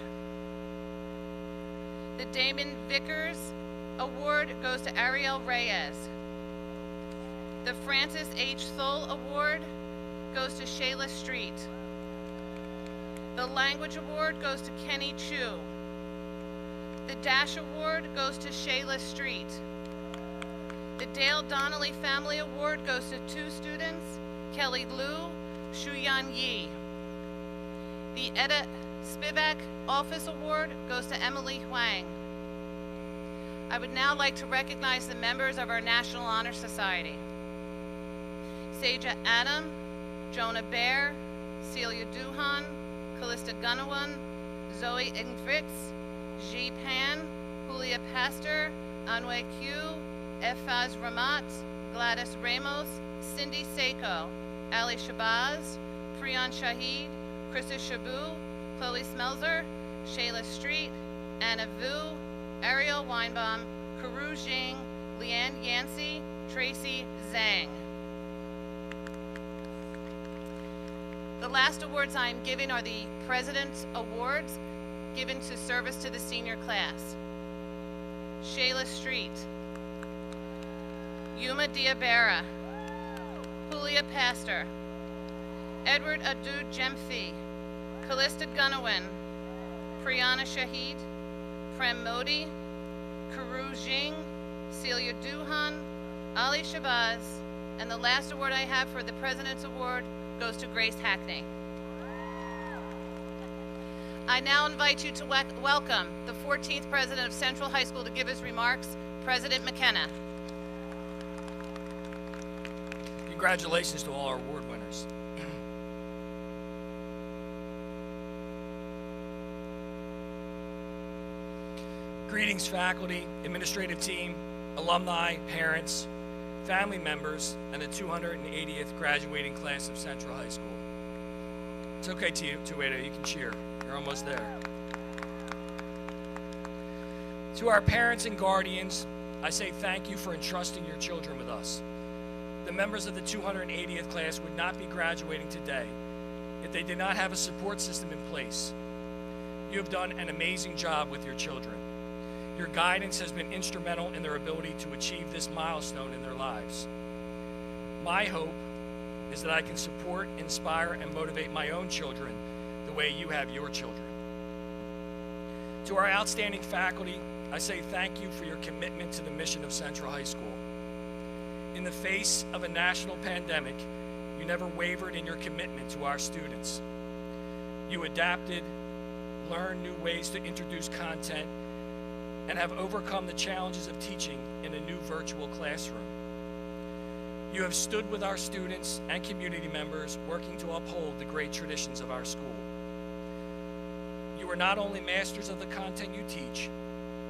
The Damon Vickers Award goes to Ariel Reyes. The Francis H. Thole Award goes to Shayla Street. The Language Award goes to Kenny Chu. The Dash Award goes to Shayla Street. The Dale Donnelly Family Award goes to 2 students, Kelly Liu, Shuyan Yi. The Etta Spivak Office Award goes to Emily Huang. I would now like to recognize the members of our National Honor Society. Seja Adam, Jonah Baer, Celia Duhan, Callista Gunawan, Zoe Ingfritz, Ji Pan, Julia Pastor, Anwe Q, Efaz Ramat, Gladys Ramos, Cindy Seiko, Ali Shabazz, Priyan Shahid, Krista Shabu, Chloe Smelzer, Shayla Street, Anna Vu, Ariel Weinbaum, Karu Jing, Leanne Yancey, Tracy Zhang. The last awards I am giving are the President's Awards given to service to the senior class. Shayla Street, Yuma Diabera, Julia Pastor, Edward Adu Jemphi, Callista Gunawan, Priyana Shahid, Prem Modi, Karu Jing, Celia Duhan, Ali Shabazz, and the last award I have for the President's Award goes to Grace Hackney. I now invite you to welcome the 14th President of Central High School to give his remarks, President McKenna. Congratulations to all our award winners. Greetings, faculty, administrative team, alumni, parents, family members, and the 280th graduating class of Central High School. It's okay, 280, you can cheer. You're almost there. To our parents and guardians, I say thank you for entrusting your children with us. The members of the 280th class would not be graduating today if they did not have a support system in place. You have done an amazing job with your children. Your guidance has been instrumental in their ability to achieve this milestone in their lives. My hope is that I can support, inspire, and motivate my own children the way you have your children. To our outstanding faculty, I say thank you for your commitment to the mission of Central High School. In the face of a national pandemic, you never wavered in your commitment to our students. You adapted, learned new ways to introduce content, and have overcome the challenges of teaching in a new virtual classroom. You have stood with our students and community members working to uphold the great traditions of our school. You are not only masters of the content you teach,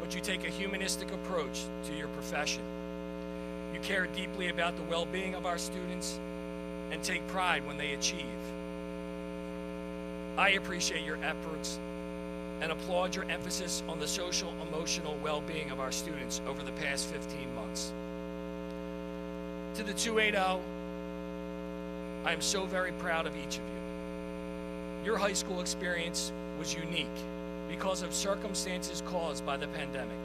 but you take a humanistic approach to your profession. You care deeply about the well-being of our students and take pride when they achieve. I appreciate your efforts and applaud your emphasis on the social, emotional well-being of our students over the past 15 months. To the 280, I am so very proud of each of you. Your high school experience was unique because of circumstances caused by the pandemic.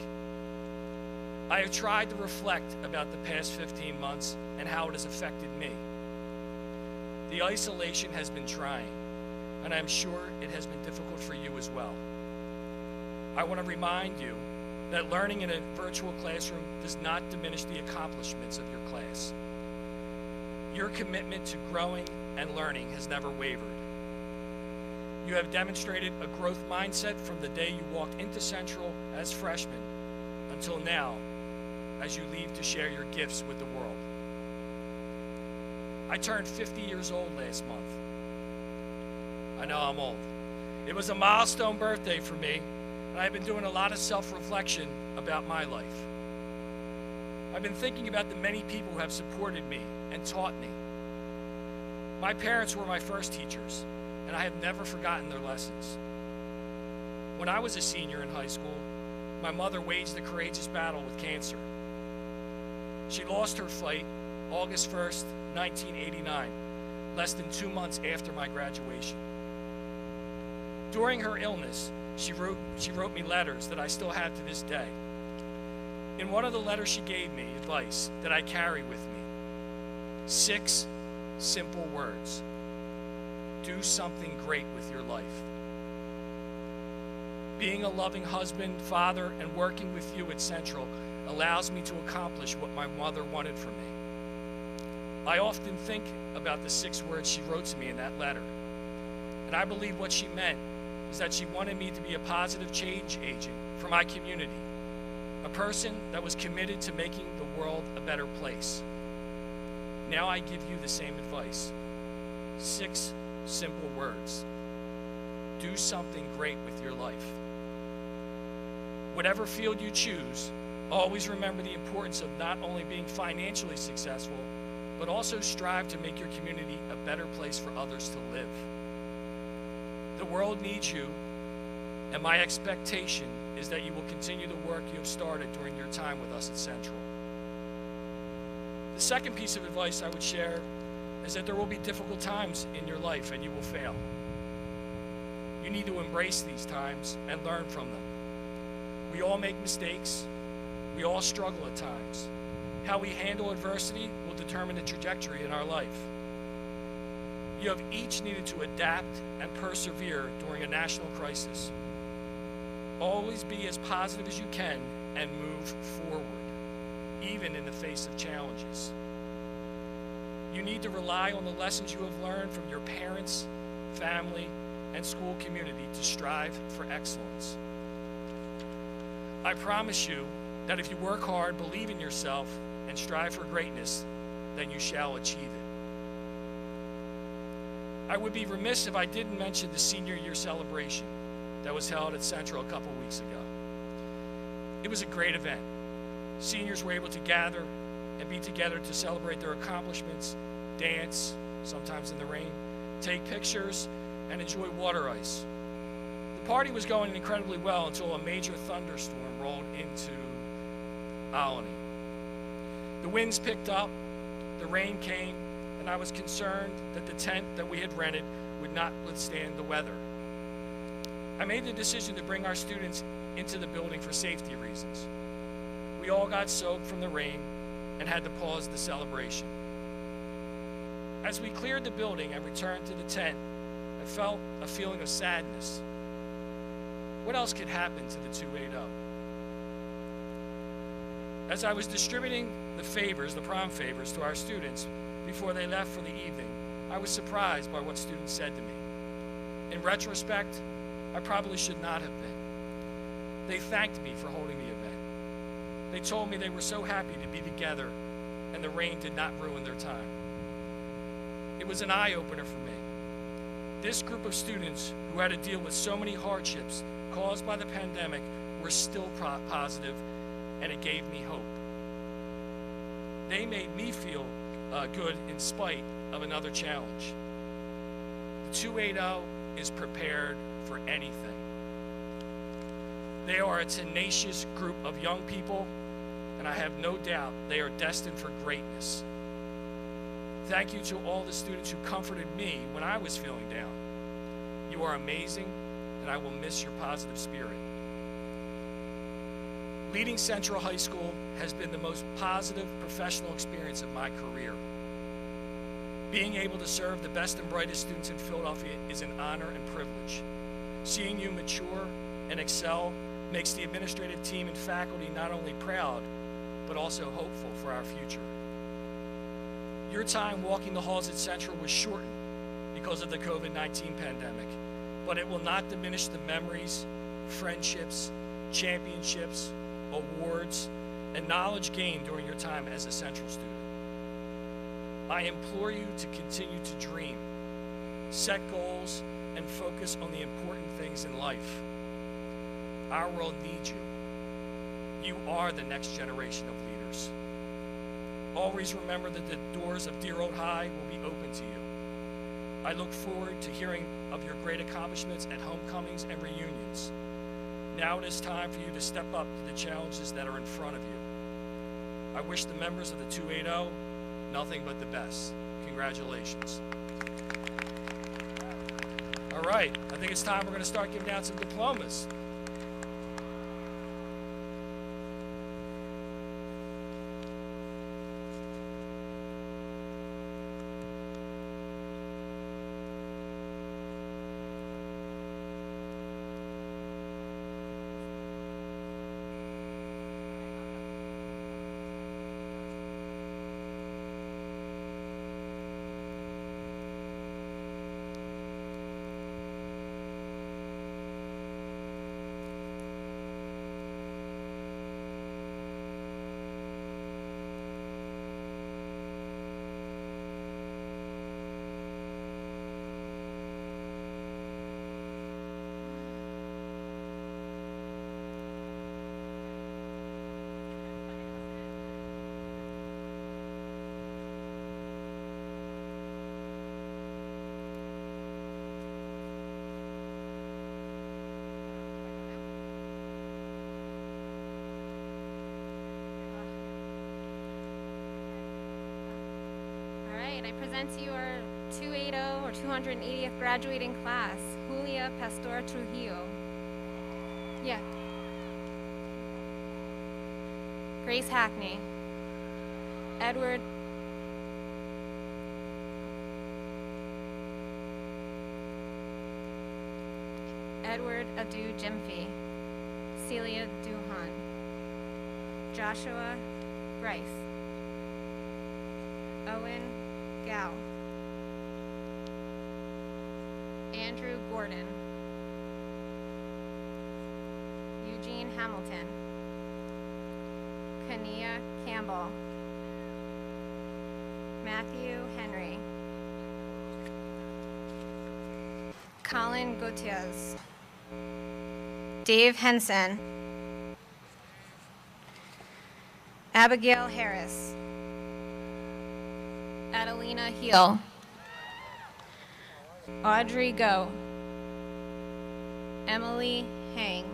I have tried to reflect about the past 15 months and how it has affected me. The isolation has been trying, and I'm sure it has been difficult for you as well. I want to remind you that learning in a virtual classroom does not diminish the accomplishments of your class. Your commitment to growing and learning has never wavered. You have demonstrated a growth mindset from the day you walked into Central as freshmen until now, as you leave to share your gifts with the world. I turned 50 years old last month. I know I'm old. It was a milestone birthday for me, and I've been doing a lot of self-reflection about my life. I've been thinking about the many people who have supported me and taught me. My parents were my first teachers, and I have never forgotten their lessons. When I was a senior in high school, my mother waged a courageous battle with cancer. She lost her fight August 1st, 1989, less than 2 months after my graduation. During her illness, she wrote me letters that I still have to this day. In one of the letters she gave me advice that I carry with me. 6 simple words. Do something great with your life. Being a loving husband, father, and working with you at Central allows me to accomplish what my mother wanted for me. I often think about the 6 words she wrote to me in that letter, and I believe what she meant is that she wanted me to be a positive change agent for my community, a person that was committed to making the world a better place. Now I give you the same advice. 6 simple words. Do something great with your life. Whatever field you choose, always remember the importance of not only being financially successful, but also strive to make your community a better place for others to live. The world needs you, and my expectation is that you will continue the work you have started during your time with us at Central. The second piece of advice I would share is that there will be difficult times in your life and you will fail. You need to embrace these times and learn from them. We all make mistakes. We all struggle at times. How we handle adversity will determine the trajectory in our life. You have each needed to adapt and persevere during a national crisis. Always be as positive as you can and move forward, even in the face of challenges. You need to rely on the lessons you have learned from your parents, family, and school community to strive for excellence. I promise you that if you work hard, believe in yourself, and strive for greatness, then you shall achieve it. I would be remiss if I didn't mention the senior year celebration that was held at Central a couple weeks ago. It was a great event. Seniors were able to gather and be together to celebrate their accomplishments, dance, sometimes in the rain, take pictures, and enjoy water ice. The party was going incredibly well until a major thunderstorm rolled into Olney. The winds picked up, the rain came, and I was concerned that the tent that we had rented would not withstand the weather. I made the decision to bring our students into the building for safety reasons. We all got soaked from the rain and had to pause the celebration. As we cleared the building and returned to the tent, I felt a feeling of sadness. What else could happen to the 280? As I was distributing the favors, the prom favors, to our students before they left for the evening, I was surprised by what students said to me. In retrospect, I probably should not have been. They thanked me for holding the event. They told me they were so happy to be together and the rain did not ruin their time. It was an eye-opener for me. This group of students who had to deal with so many hardships caused by the pandemic were still positive, and it gave me hope. They made me feel good in spite of another challenge. The 280 is prepared for anything. They are a tenacious group of young people, and I have no doubt they are destined for greatness. Thank you to all the students who comforted me when I was feeling down. You are amazing, and I will miss your positive spirit. Leading Central High School has been the most positive professional experience of my career. Being able to serve the best and brightest students in Philadelphia is an honor and privilege. Seeing you mature and excel makes the administrative team and faculty not only proud, but also hopeful for our future. Your time walking the halls at Central was shortened because of the COVID-19 pandemic, but it will not diminish the memories, friendships, championships, awards, and knowledge gained during your time as a Central student. I implore you to continue to dream, set goals, and focus on the important things in life. Our world needs you. You are the next generation of leaders. Always remember that the doors of Deer Oak High will be open to you. I look forward to hearing of your great accomplishments at homecomings and reunions. Now it is time for you to step up to the challenges that are in front of you. I wish the members of the 280 nothing but the best. Congratulations. All right, I think it's time we're going to start giving out some diplomas. I present to you our 280 or 280th graduating class, Julia Pastor Trujillo. Yeah. Grace Hackney. Edward Adu Jimfy. Cecilia Duhan, Joshua Grice, Owen Gow, Andrew Gordon, Eugene Hamilton, Kania Campbell, Matthew Henry, Colin Gutierrez, Dave Henson, Abigail Harris, Adelina Heel, Audrey Go, Emily Hang,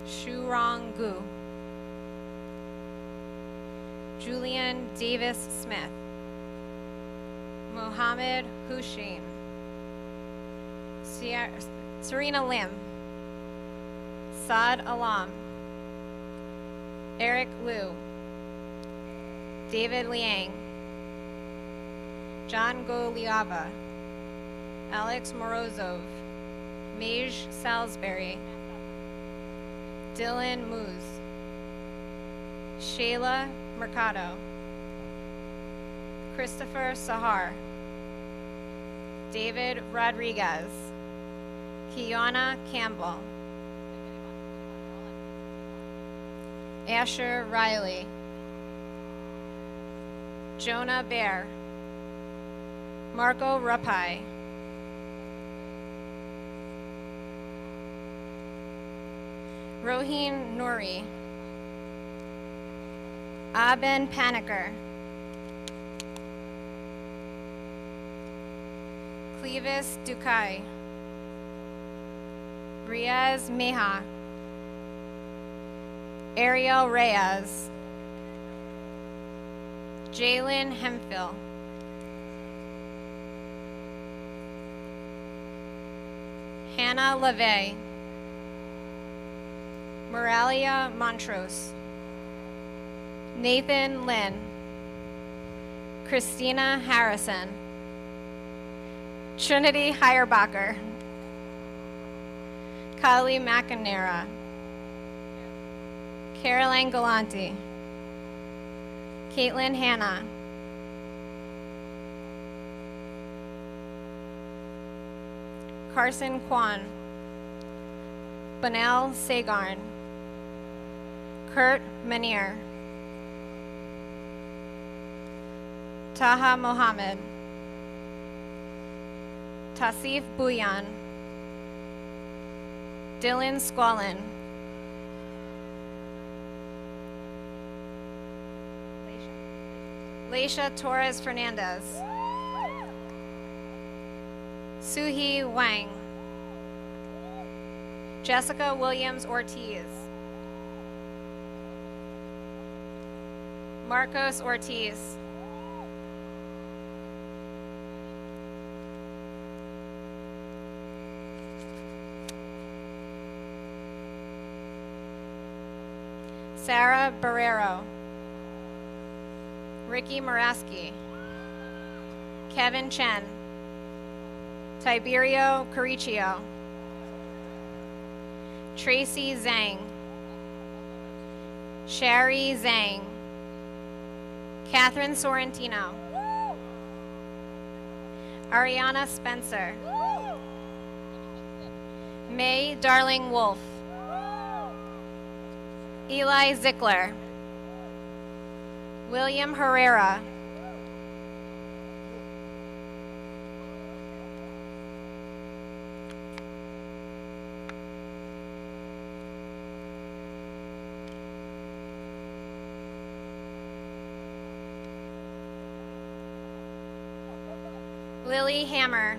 Shurong Gu, Julian Davis Smith, Mohammed Hussein, Serena Lim, Saad Alam, Eric Liu, David Liang, John Goliava, Alex Morozov, Maj Salisbury, Dylan Moose, Shayla Mercado, Christopher Sahar, David Rodriguez, Kiana Campbell, Asher Riley, Jonah Bear, Marco Rapai, Roheen Nouri, Aben Paniker, Clevis Dukai, Riaz Meha, Ariel Reyes, Jalen Hemphill, Hannah LaVey, Moralia Montrose, Nathan Lynn, Christina Harrison, Trinity Heyerbacher, Kylie McNamara, Caroline Galanti, Caitlin Hanna, Carson Kwan, Banel Sagarn, Kurt Manier, Taha Mohammed, Tasif Buyan, Dylan Squallen, Leisha Torres Fernandez, Suhee Wang, Jessica Williams Ortiz, Marcos Ortiz, Sarah Barrero, Ricky Moraski, Kevin Chen, Tiberio Cariccio, Tracy Zhang, Sherry Zhang, Catherine Sorrentino, Ariana Spencer, May Darling Wolf, Eli Zickler, William Herrera, Lily Hammer,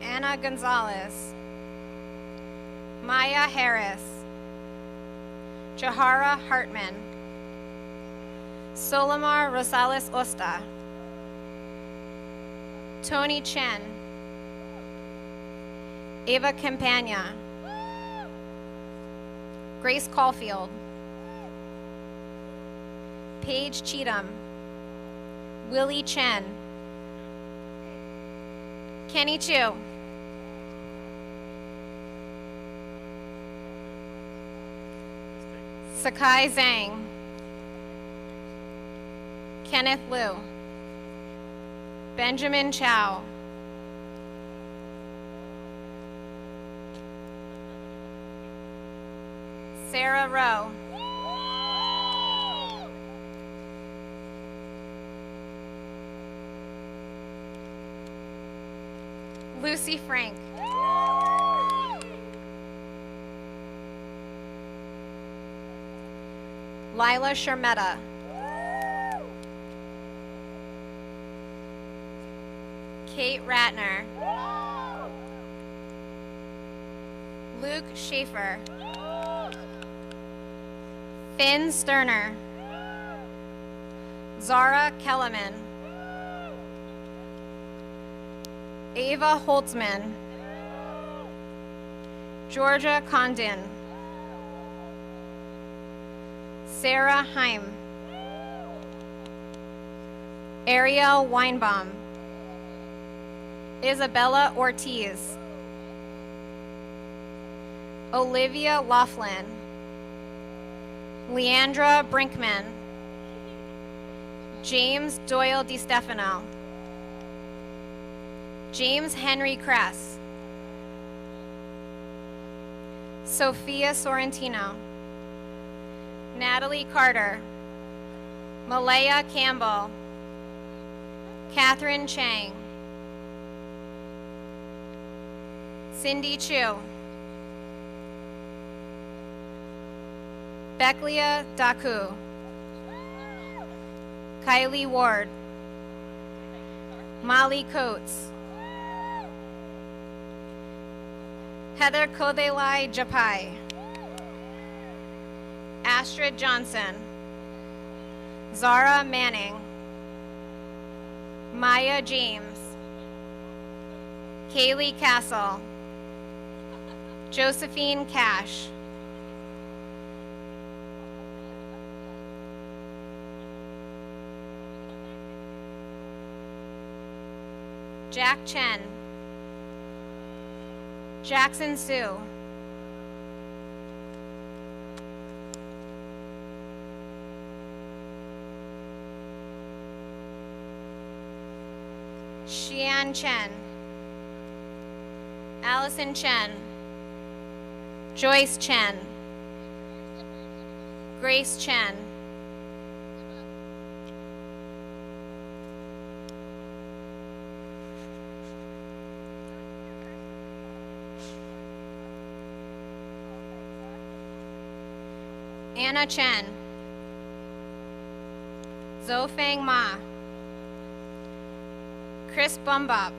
Anna Gonzalez, Maya Harris, Jahara Hartman, Solomar Rosales Osta, Tony Chen, Ava Campagna, Grace Caulfield, Paige Cheatham, Willie Chen, Kenny Chu, Sakai Zhang, Kenneth Liu, Benjamin Chow, Sarah Rowe, Lucy Frank, Lila Shermetta, Kate Ratner, Luke Schaefer, Finn Sterner, Zara Kellerman, Ava Holtzman, Georgia Condon, Sarah Heim, Ariel Weinbaum, Isabella Ortiz, Olivia Laughlin, Leandra Brinkman, James Doyle DiStefano, James Henry Kress, Sophia Sorrentino, Natalie Carter, Malaya Campbell, Catherine Chang, Cindy Chu, Beclia Daku, Kylie Ward, Molly Coates, Heather Kodelai Japai, Astrid Johnson, Zara Manning, Maya James, Kaylee Castle, Josephine Cash, Jack Chen, Jackson Sue, Xian Chen, Allison Chen, Joyce Chen, Grace Chen, Anna Chen, Zofang Ma, Chris Bumbop,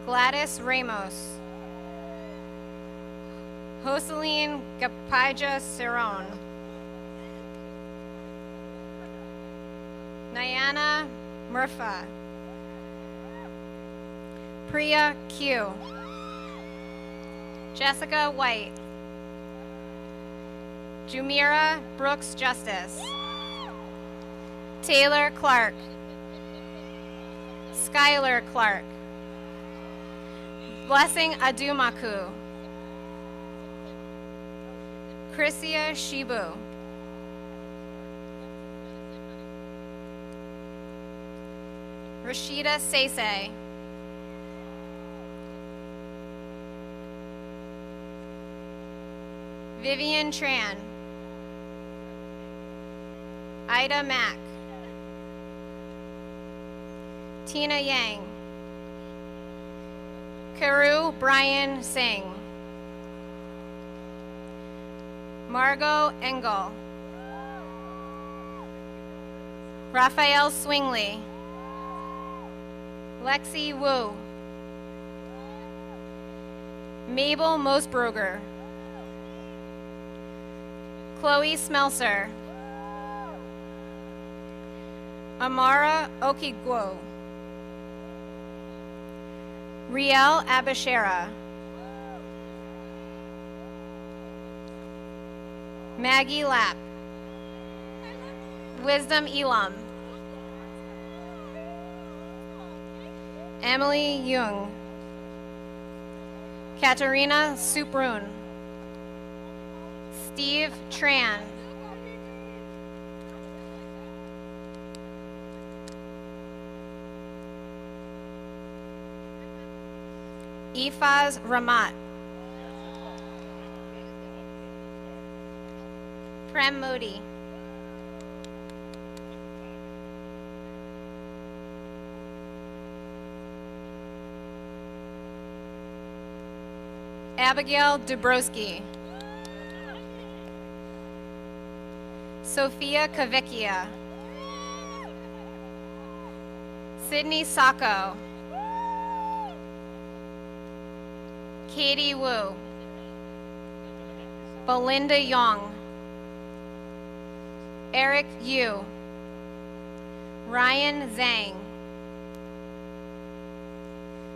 Gladys Ramos, Joseline Gapaija Cerrone, Nyana Murpha, Priya Q, Jessica White, Jumira Brooks Justice, Taylor Clark, Skylar Clark, Blessing Adumaku, Chrissia Shibu, Rashida Sese, Vivian Tran, Ida Mack, Tina Yang, Karu Brian Singh, Margot Engel, Raphael Swingley, Lexi Wu, Mabel Mosbroger, Chloe Smelser, Amara Okigwo, Riel Abashera, Maggie Lapp, Wisdom Elam, Emily Jung, Katerina Suprun, Steve Tran. Ifaz Ramat. Prem Modi. Abigail Dubrowski. Sophia Kavickia. Sydney Sacco. Katie Wu. Belinda Young. Eric Yu. Ryan Zhang.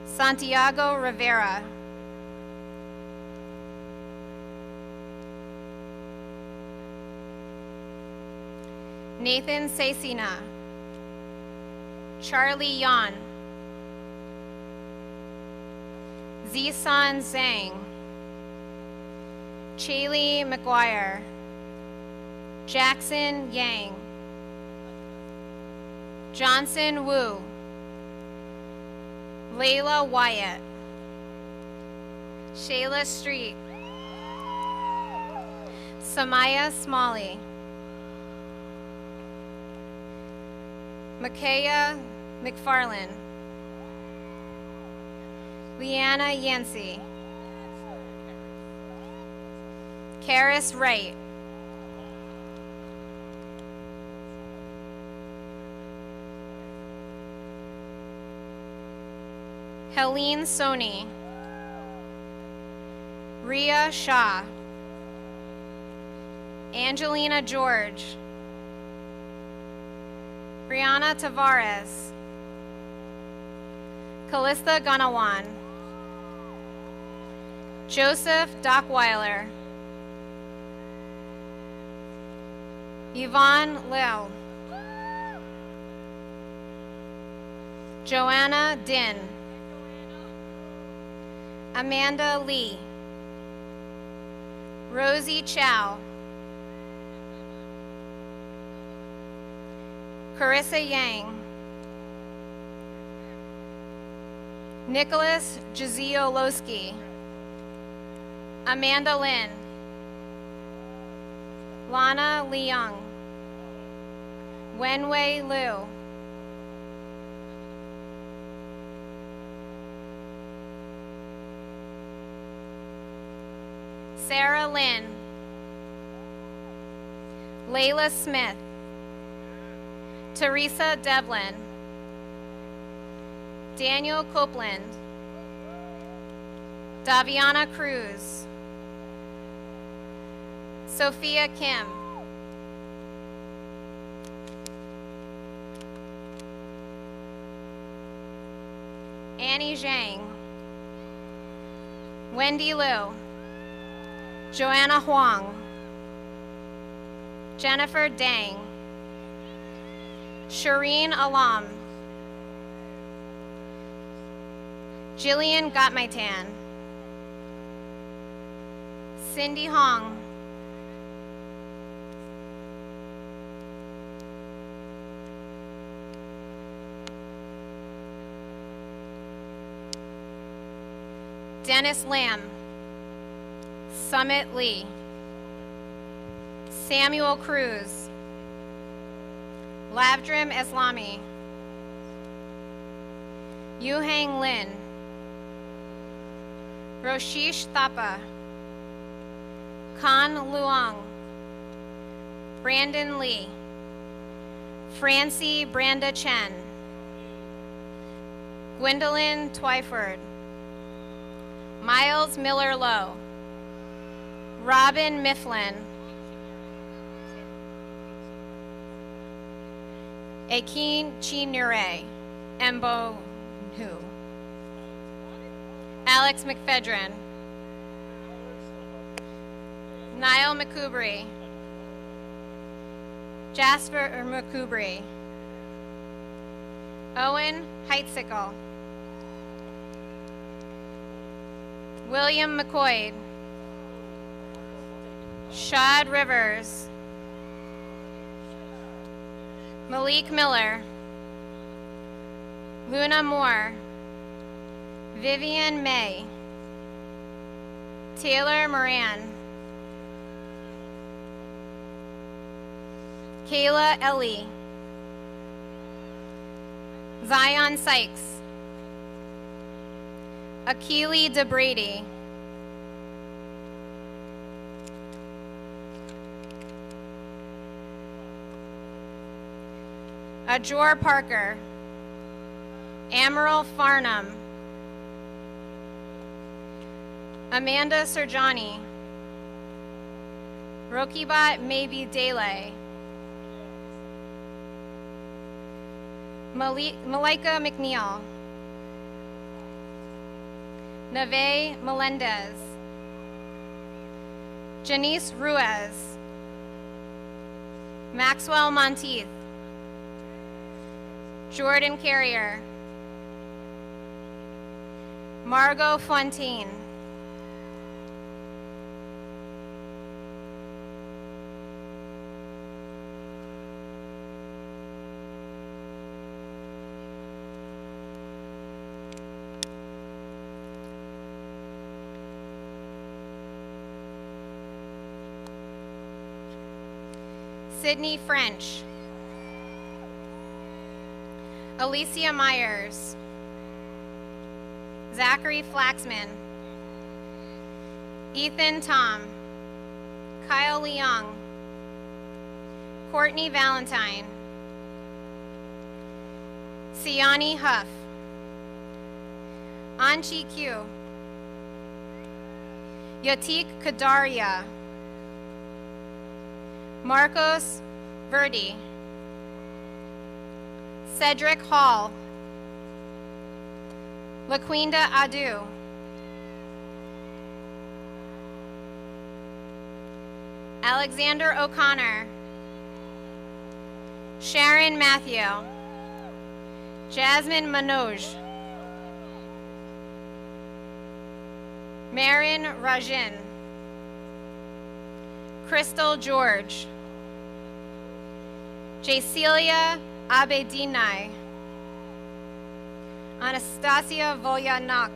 Santiago Rivera. Nathan Cecina. Charlie Yan. Zisan Zhang. Chaylee McGuire. Jackson Yang. Johnson Wu. Layla Wyatt. Shayla Street. Samaya Smalley. Makaya McFarlane. Leanna Yancey. Karis Wright. Helene Soni. Ria Shah. Angelina George. Brianna Tavares. Callista Ganawan. Joseph Dockweiler. Yvonne Lill. Joanna Din. Amanda Lee. Rosie Chow. Carissa Yang. Nicholas Jaziolowski. Amanda Lynn. Lana Leung. Wenwei Liu. Sarah Lynn. Layla Smith. Teresa Devlin. Daniel Copeland. Daviana Cruz. Sophia Kim. Annie Zhang. Wendy Liu. Joanna Huang. Jennifer Dang. Shireen Alam. Jillian Gottmaitan. Cindy Hong. Dennis Lamb. Summit Lee. Samuel Cruz. Lavdrim Eslami. Yuhang Lin. Roshish Thapa. Khan Luong. Brandon Lee. Francie Branda Chen. Gwendolyn Twyford. Miles Miller Lowe. Robin Mifflin. Akin Chinure. Embo Hu. Alex McFedrin. Niall McCubry. Jasper McCubry. Owen Heitsickle. William McCoy. Shad Rivers, Malik Miller, Luna Moore, Vivian May, Taylor Moran, Kayla Ellie, Zion Sykes, Akili DeBrady, Ajor Parker, Amaral Farnham, Amanda Serjani, Rokibat Maybe Dele, Malika McNeil, Neve Melendez, Janice Ruiz, Maxwell Monteith, Jordan Carrier, Margot Fontaine, Sydney French, Alicia Myers, Zachary Flaxman, Ethan Tom, Kyle Leung, Courtney Valentine, Siani Huff, Anchi Q, Yatik Kadaria, Marcos Verdi, Cedric Hall, LaQuinda Adu, Alexander O'Connor, Sharon Matthew, Jasmine Manoj, Marin Rajin, Crystal George, Jacelia Abedinai, Anastasia Volyanak,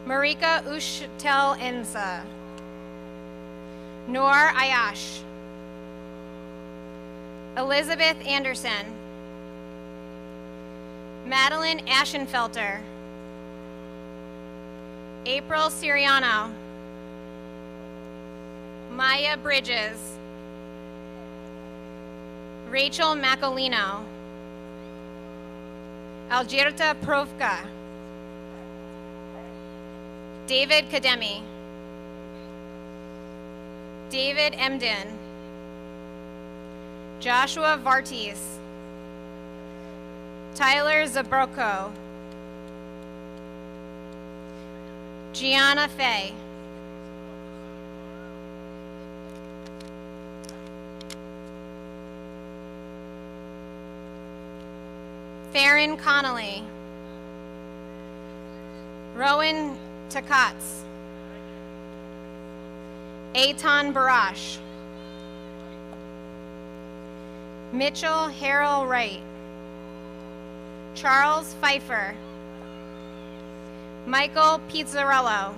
Marika Ushtel Enza, Noor Ayash, Elizabeth Anderson, Madeline Ashenfelter, April Siriano, Maya Bridges, Rachel Macolino, Algirta Provka, David Kademi, David Emden, Joshua Vartis, Tyler Zabroko, Gianna Fay, Farron Connolly, Rowan Takatz, Eitan Barash, Mitchell Harrell Wright, Charles Pfeiffer, Michael Pizzarello,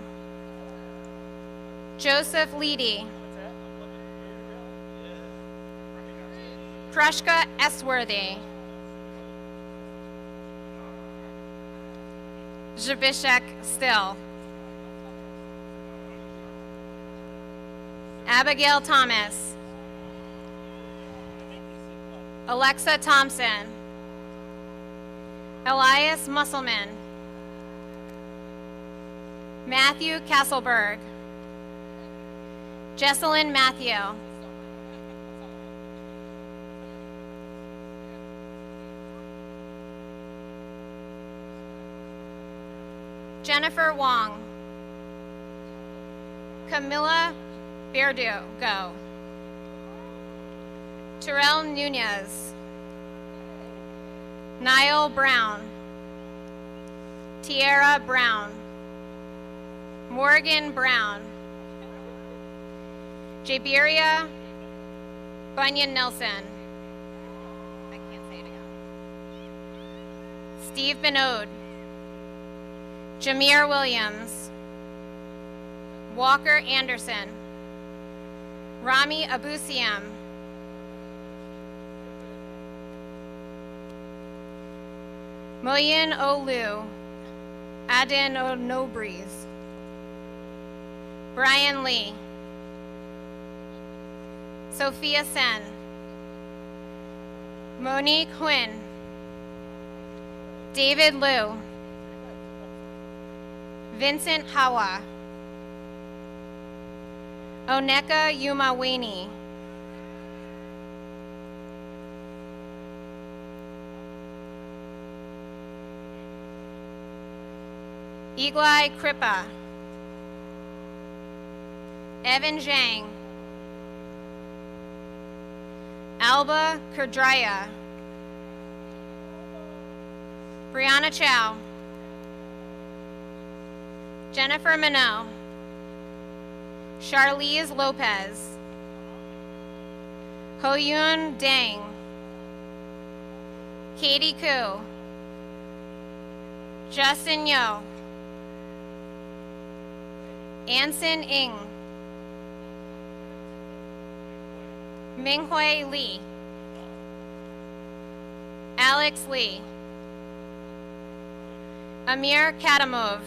Joseph Leedy, Prushka Esworthy, Zhabishek Still, Abigail Thomas, Alexa Thompson, Elias Musselman, Matthew Castleberg, Jesselyn Matthew, Jennifer Wong, Camilla Verdugo, Terrell Nunez, Niall Brown, Tiara Brown, Morgan Brown, Jabiria Bunyan Nelson. I can't say it again. Steve Benode. Jameer Williams. Walker Anderson. Rami Abusiam. Moyin Olu. Aden Onobreeze. Brian Lee. Sophia Sen. Monique Huynh. David Liu. Vincent Hawa. Oneka Yumaweni. Iglai Kripa. Evan Zhang. Alba Kurdraya. Brianna Chow. Jennifer Minot. Charlize Lopez. Hoyun Dang. Katie Koo. Justin Yo. Anson Ng. Minghui Lee. Alex Lee. Amir Kadamov.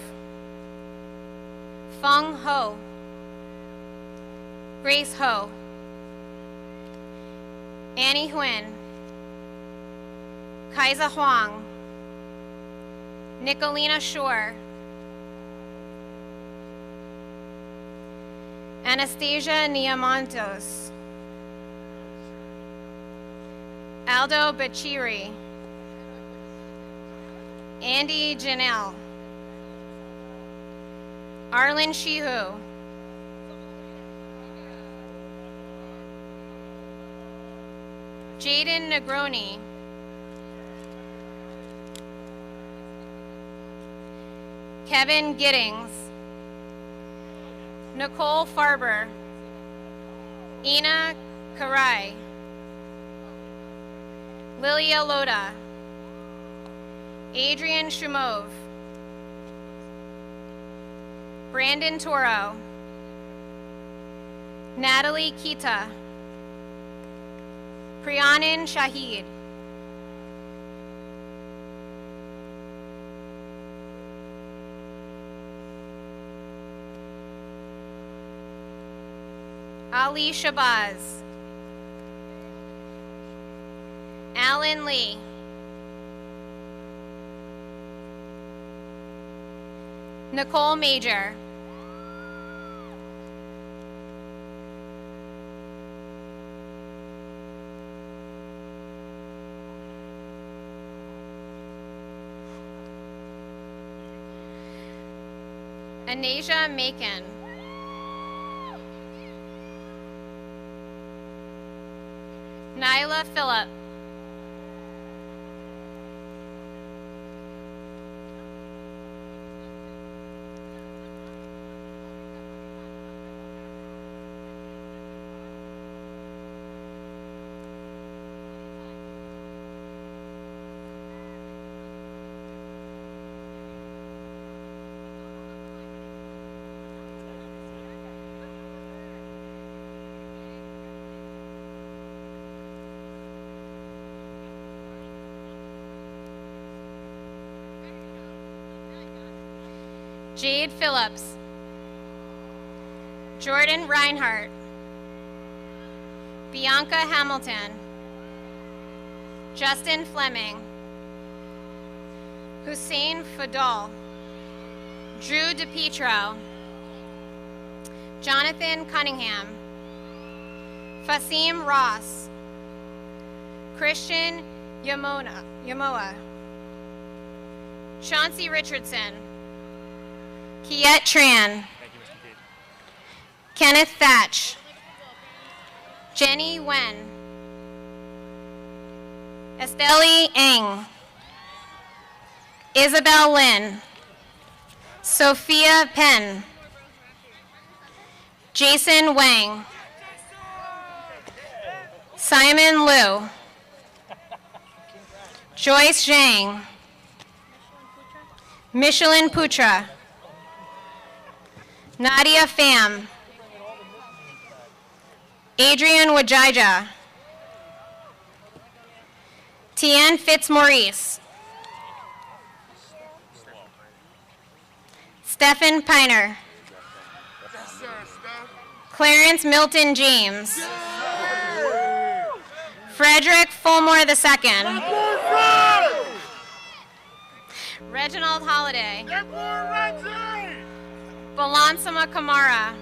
Feng Ho. Grace Ho. Annie Huynh. Kaiza Huang. Nicolina Shore. Anastasia Niamontos. Aldo Bachiri. Andy Janelle. Arlen Shihu. Jaden Negroni. Kevin Giddings. Nicole Farber. Ina Karai. Lilia Loda. Adrian Shumov. Brandon Toro. Natalie Kita. Priyanan Shahid. Ali Shabazz. Alan Lee. Nicole Major. Anasia Macon. Nyla Phillip. Jade Phillips. Jordan Reinhardt. Bianca Hamilton. Justin Fleming. Hussein Fadal. Drew DePietro. Jonathan Cunningham. Fasim Ross. Christian Yamoa. Chauncey Richardson. Kiet Tran. Kenneth Thatch. Jenny Wen. Estelle Ng. Isabel Lin. Sophia Penn. Jason Wang. Simon Liu. Joyce Zhang. Michelin Putra. Nadia Pham. Adrian Wajaja. Tian Fitzmaurice. Stephen Piner. Clarence Milton James. Frederick Fulmore II. Reginald Holiday. Balansama Kamara.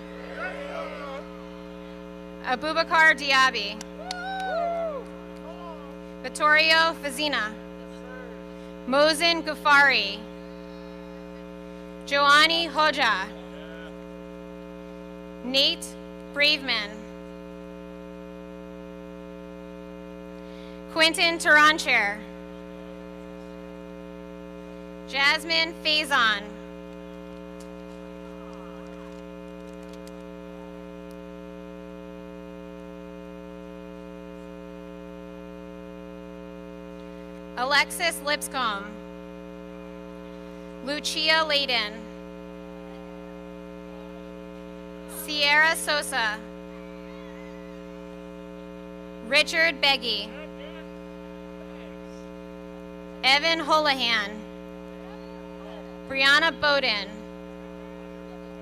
Abubakar Diaby. Vittorio Fazina. Mohsin Ghaffari. Joanny Hoja. Nate Braveman. Quentin Tarancher. Jasmine Faison. Alexis Lipscomb. Lucia Layden. Sierra Sosa. Richard Beggy. Evan Holohan. Brianna Bowden.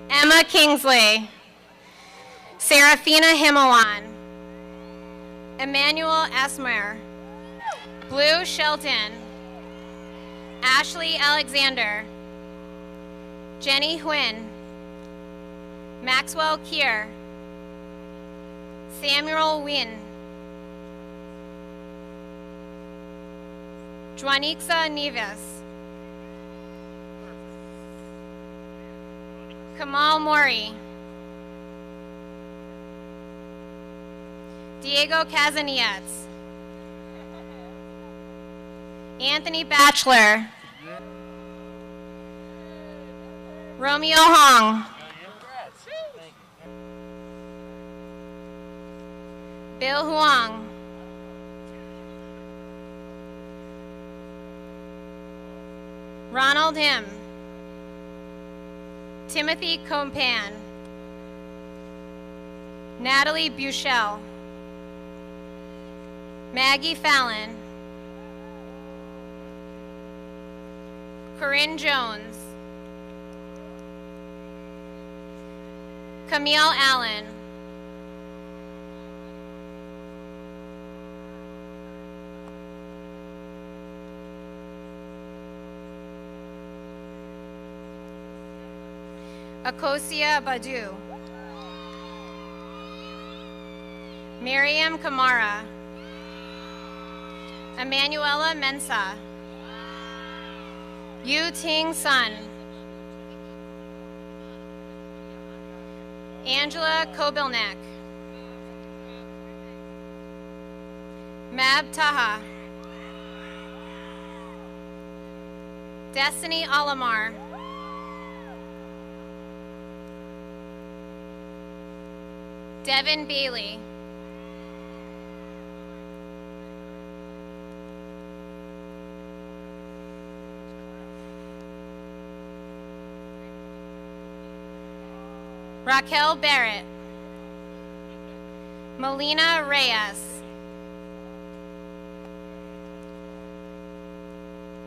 Emma Kingsley. Serafina Himawan. Emmanuel Asmer. Blue Shelton. Ashley Alexander. Jenny Huynh. Maxwell Kier. Samuel Wynn. Juanixa Neves. Kamal Mori. Diego Casanillas. Anthony Batchelor. Romeo Hong. Bill Huang. Ronald Him. Timothy Compan. Natalie Buchel. Maggie Fallon. Corinne Jones. Camille Allen. Akosia Badu. Miriam Kamara. Emanuela Mensa. Yu Ting Sun. Angela Kobilnek. Mab Taha. Destiny Alamar. Devin Bailey. Raquel Barrett. Melina Reyes.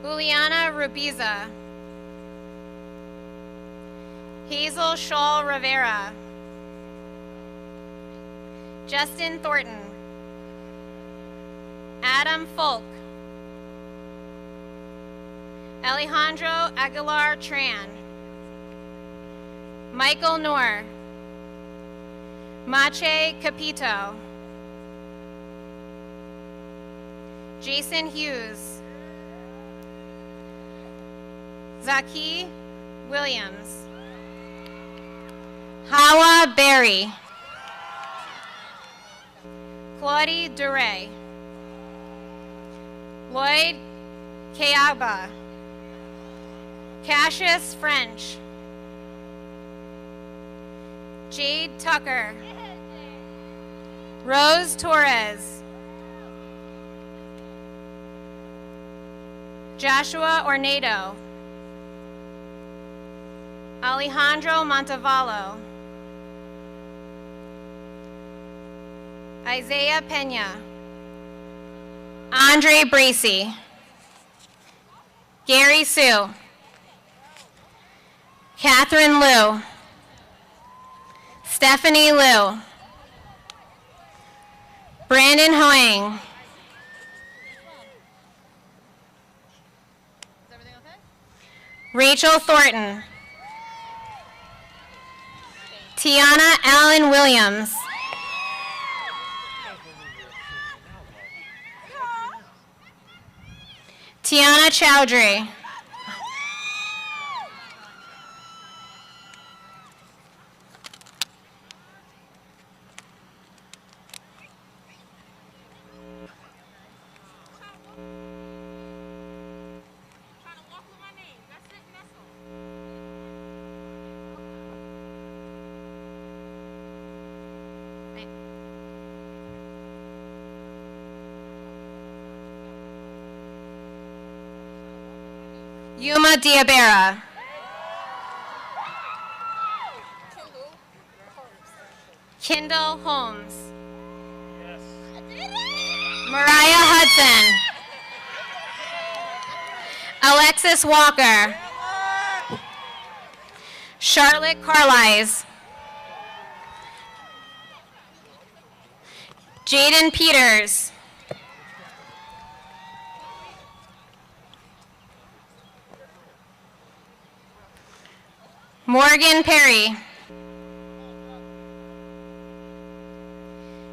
Juliana Rubiza. Hazel Shaw Rivera. Justin Thornton. Adam Folk. Alejandro Aguilar Tran. Michael Noor. Mache Capito. Jason Hughes. Zaki Williams. Hawa Berry. Claudie Duray. Lloyd Keaba. Cassius French. Jade Tucker. Rose Torres. Joshua Ornado, Alejandro Montevallo, Isaiah Pena, Andre Bracy, Gary Sue, Catherine Liu, Stephanie Liu, Brandon Hoang, Rachel Thornton, Tiana Allen Williams, Tiana Chowdhury, Yuma Diabera, Kendall Holmes, Mariah Hudson, Alexis Walker, Charlotte Carlisle, Jaden Peters, Morgan Perry,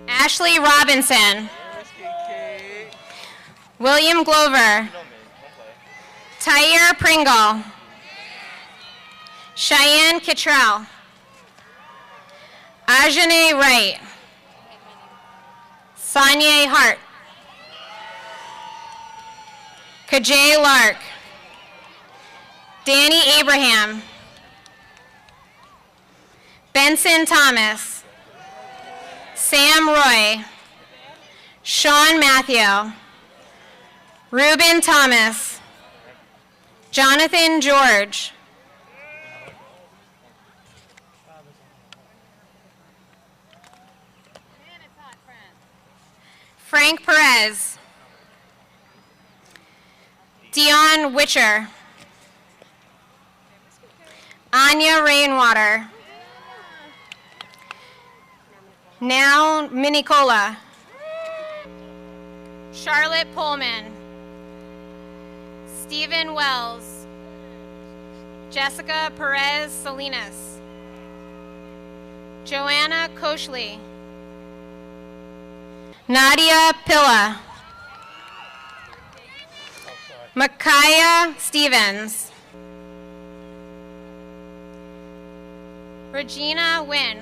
Ashley Robinson, William Glover, Tyre Pringle, Cheyenne Kittrell, Ajane Wright, Sonia Hart, Kajay Lark, Danny Abraham, Benson Thomas, Sam Roy, Sean Matthew, Ruben Thomas, Jonathan George, Frank Perez, Dion Witcher, Anya Rainwater, Now Minicola, Charlotte Pullman, Stephen Wells, Jessica Perez Salinas, Joanna Koshley, Nadia Pilla, Micaiah Stevens, Regina Wynn,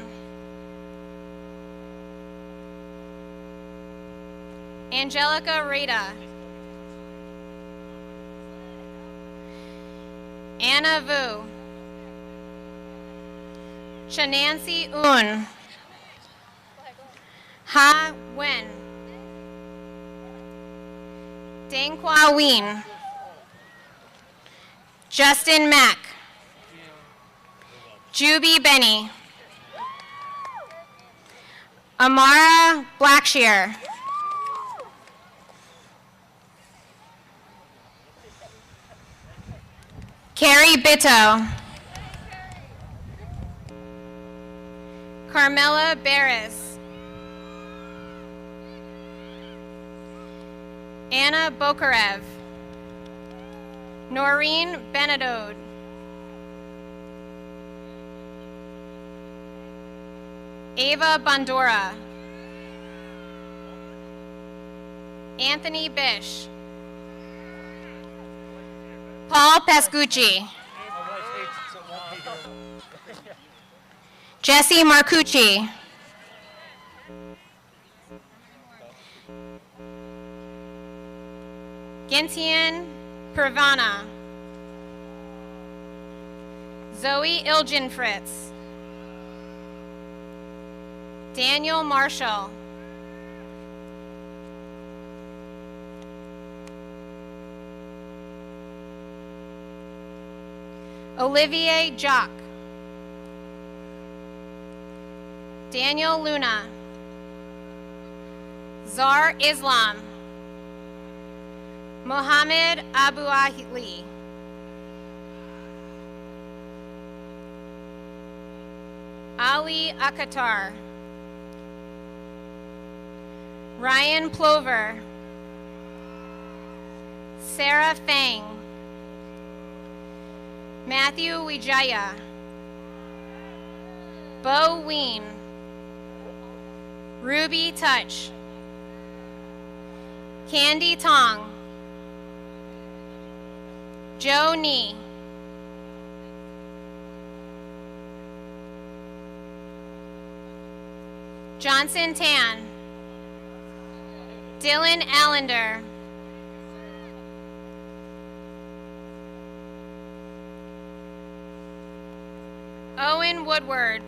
Angelica Rita, Anna Vu, Shanancy Un, Ha Wen, Danghua Ween, Justin Mack, Juby Benny, Amara Blackshear, Carrie Bitto, Carmela Barris, Anna Bokarev, Noreen Benedode, Ava Bondora, Anthony Bish, Paul Pascucci, Jesse Marcucci, Gentian Pervana, Zoe Ilgen Fritz, Daniel Marshall, Olivier Jock. Daniel Luna. Zar Islam. Mohammed Abu Ali. Ali Akatar. Ryan Plover. Sarah Fang. Matthew Wijaya. Bo Ween. Ruby Touch. Candy Tong. Joe Nee. Johnson Tan. Dylan Allender. Owen Woodward.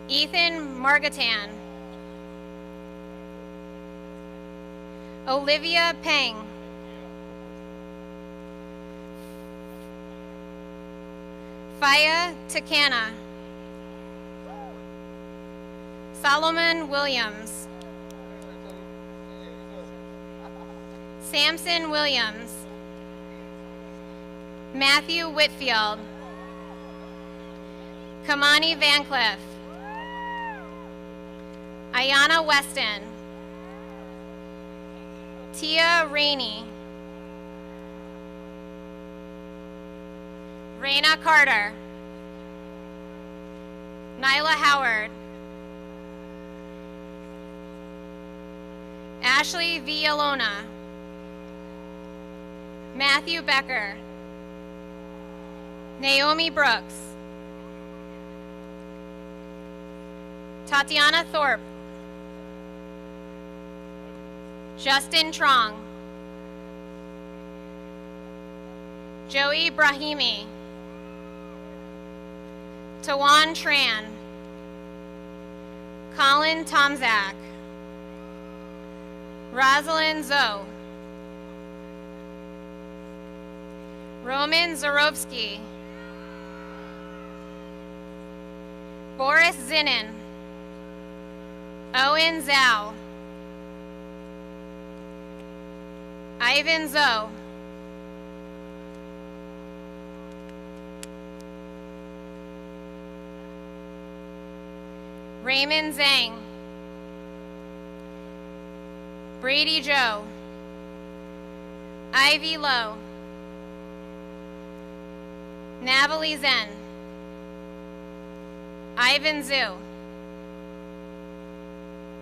Ethan Margatan. Olivia Peng. Faya Takana. Solomon Williams. Samson Williams. Matthew Whitfield. Kamani Van Cliff. Ayana Weston. Tia Rainey. Raina Carter. Nyla Howard. Ashley Villalona. Matthew Becker. Naomi Brooks. Tatiana Thorpe. Justin Trong. Joey Brahimi. Tawan Tran. Colin Tomzak. Rosalind Zoe. Roman Zorovsky. Boris Zinin. Owen Zhao. Ivan Zoe. Raymond Zhang. Brady Joe. Ivy Lowe. Natalie Zen. Ivan Zhu.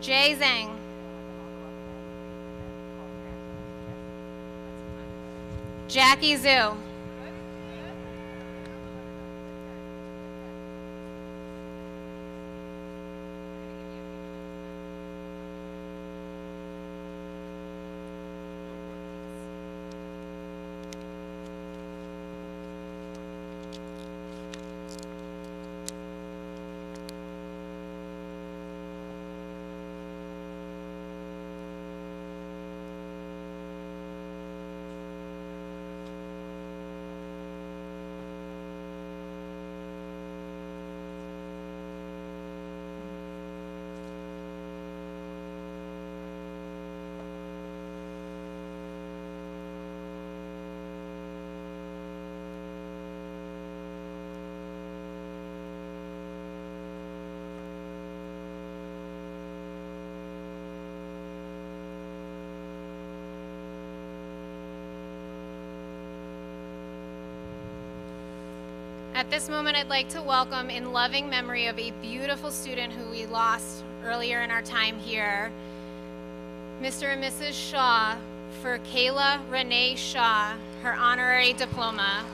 Jay Zhang. Jackie Zhu. At this moment, I'd like to welcome, in loving memory of a beautiful student who we lost earlier in our time here, Mr. and Mrs. Shaw, for Kayla Renee Shaw, her honorary diploma.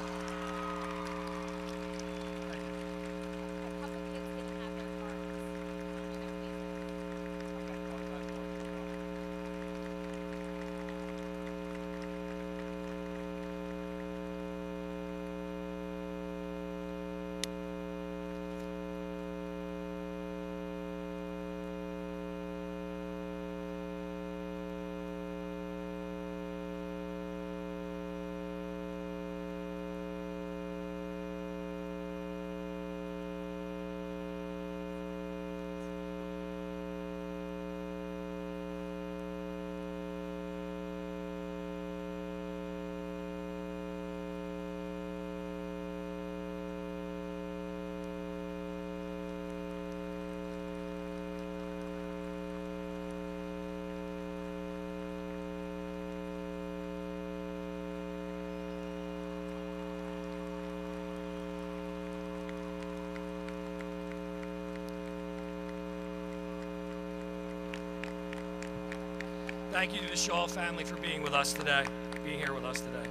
Thank you to the Shaw family for being with us today, being here with us today.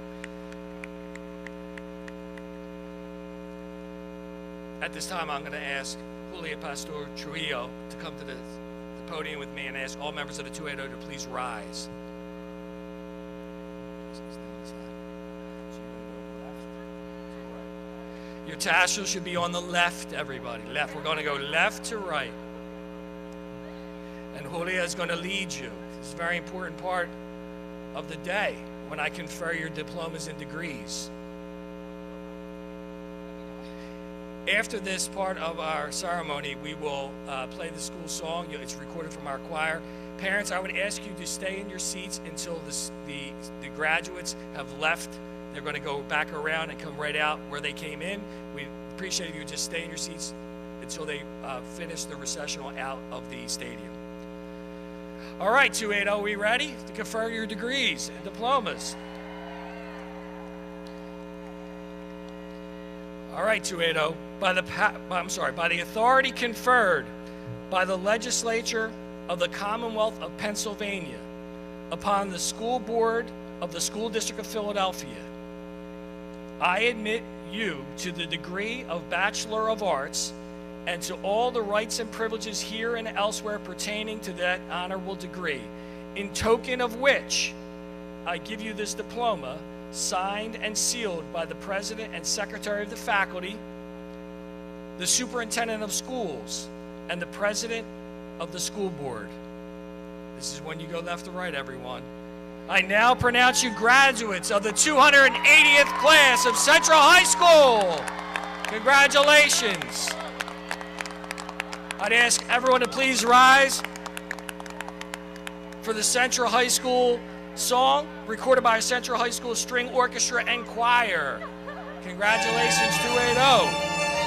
At this time, I'm going to ask Julia Pastor Trujillo to come to the podium with me and ask all members of the 280 to please rise. Your tassel should be on the left, everybody. Left. We're going to go left to right. And Julia is going to lead you. This is a very important part of the day when I confer your diplomas and degrees. After this part of our ceremony, we will play the school song. It's recorded from our choir. Parents, I would ask you to stay in your seats until the graduates have left. They're going to go back around and come right out where they came in. We appreciate if you would just stay in your seats until they finish the recessional out of the stadium. All right, 280, are we ready to confer your degrees and diplomas? All right, 280, by the authority conferred by the legislature of the Commonwealth of Pennsylvania upon the school board of the School District of Philadelphia, I admit you to the degree of Bachelor of Arts and to all the rights and privileges here and elsewhere pertaining to that honorable degree, in token of which I give you this diploma, signed and sealed by the President and Secretary of the Faculty, the Superintendent of Schools, and the President of the School Board. This is when you go left to right, everyone. I now pronounce you graduates of the 280th class of Central High School. Congratulations. I'd ask everyone to please rise for the Central High School song recorded by Central High School String Orchestra and Choir. Congratulations, 280.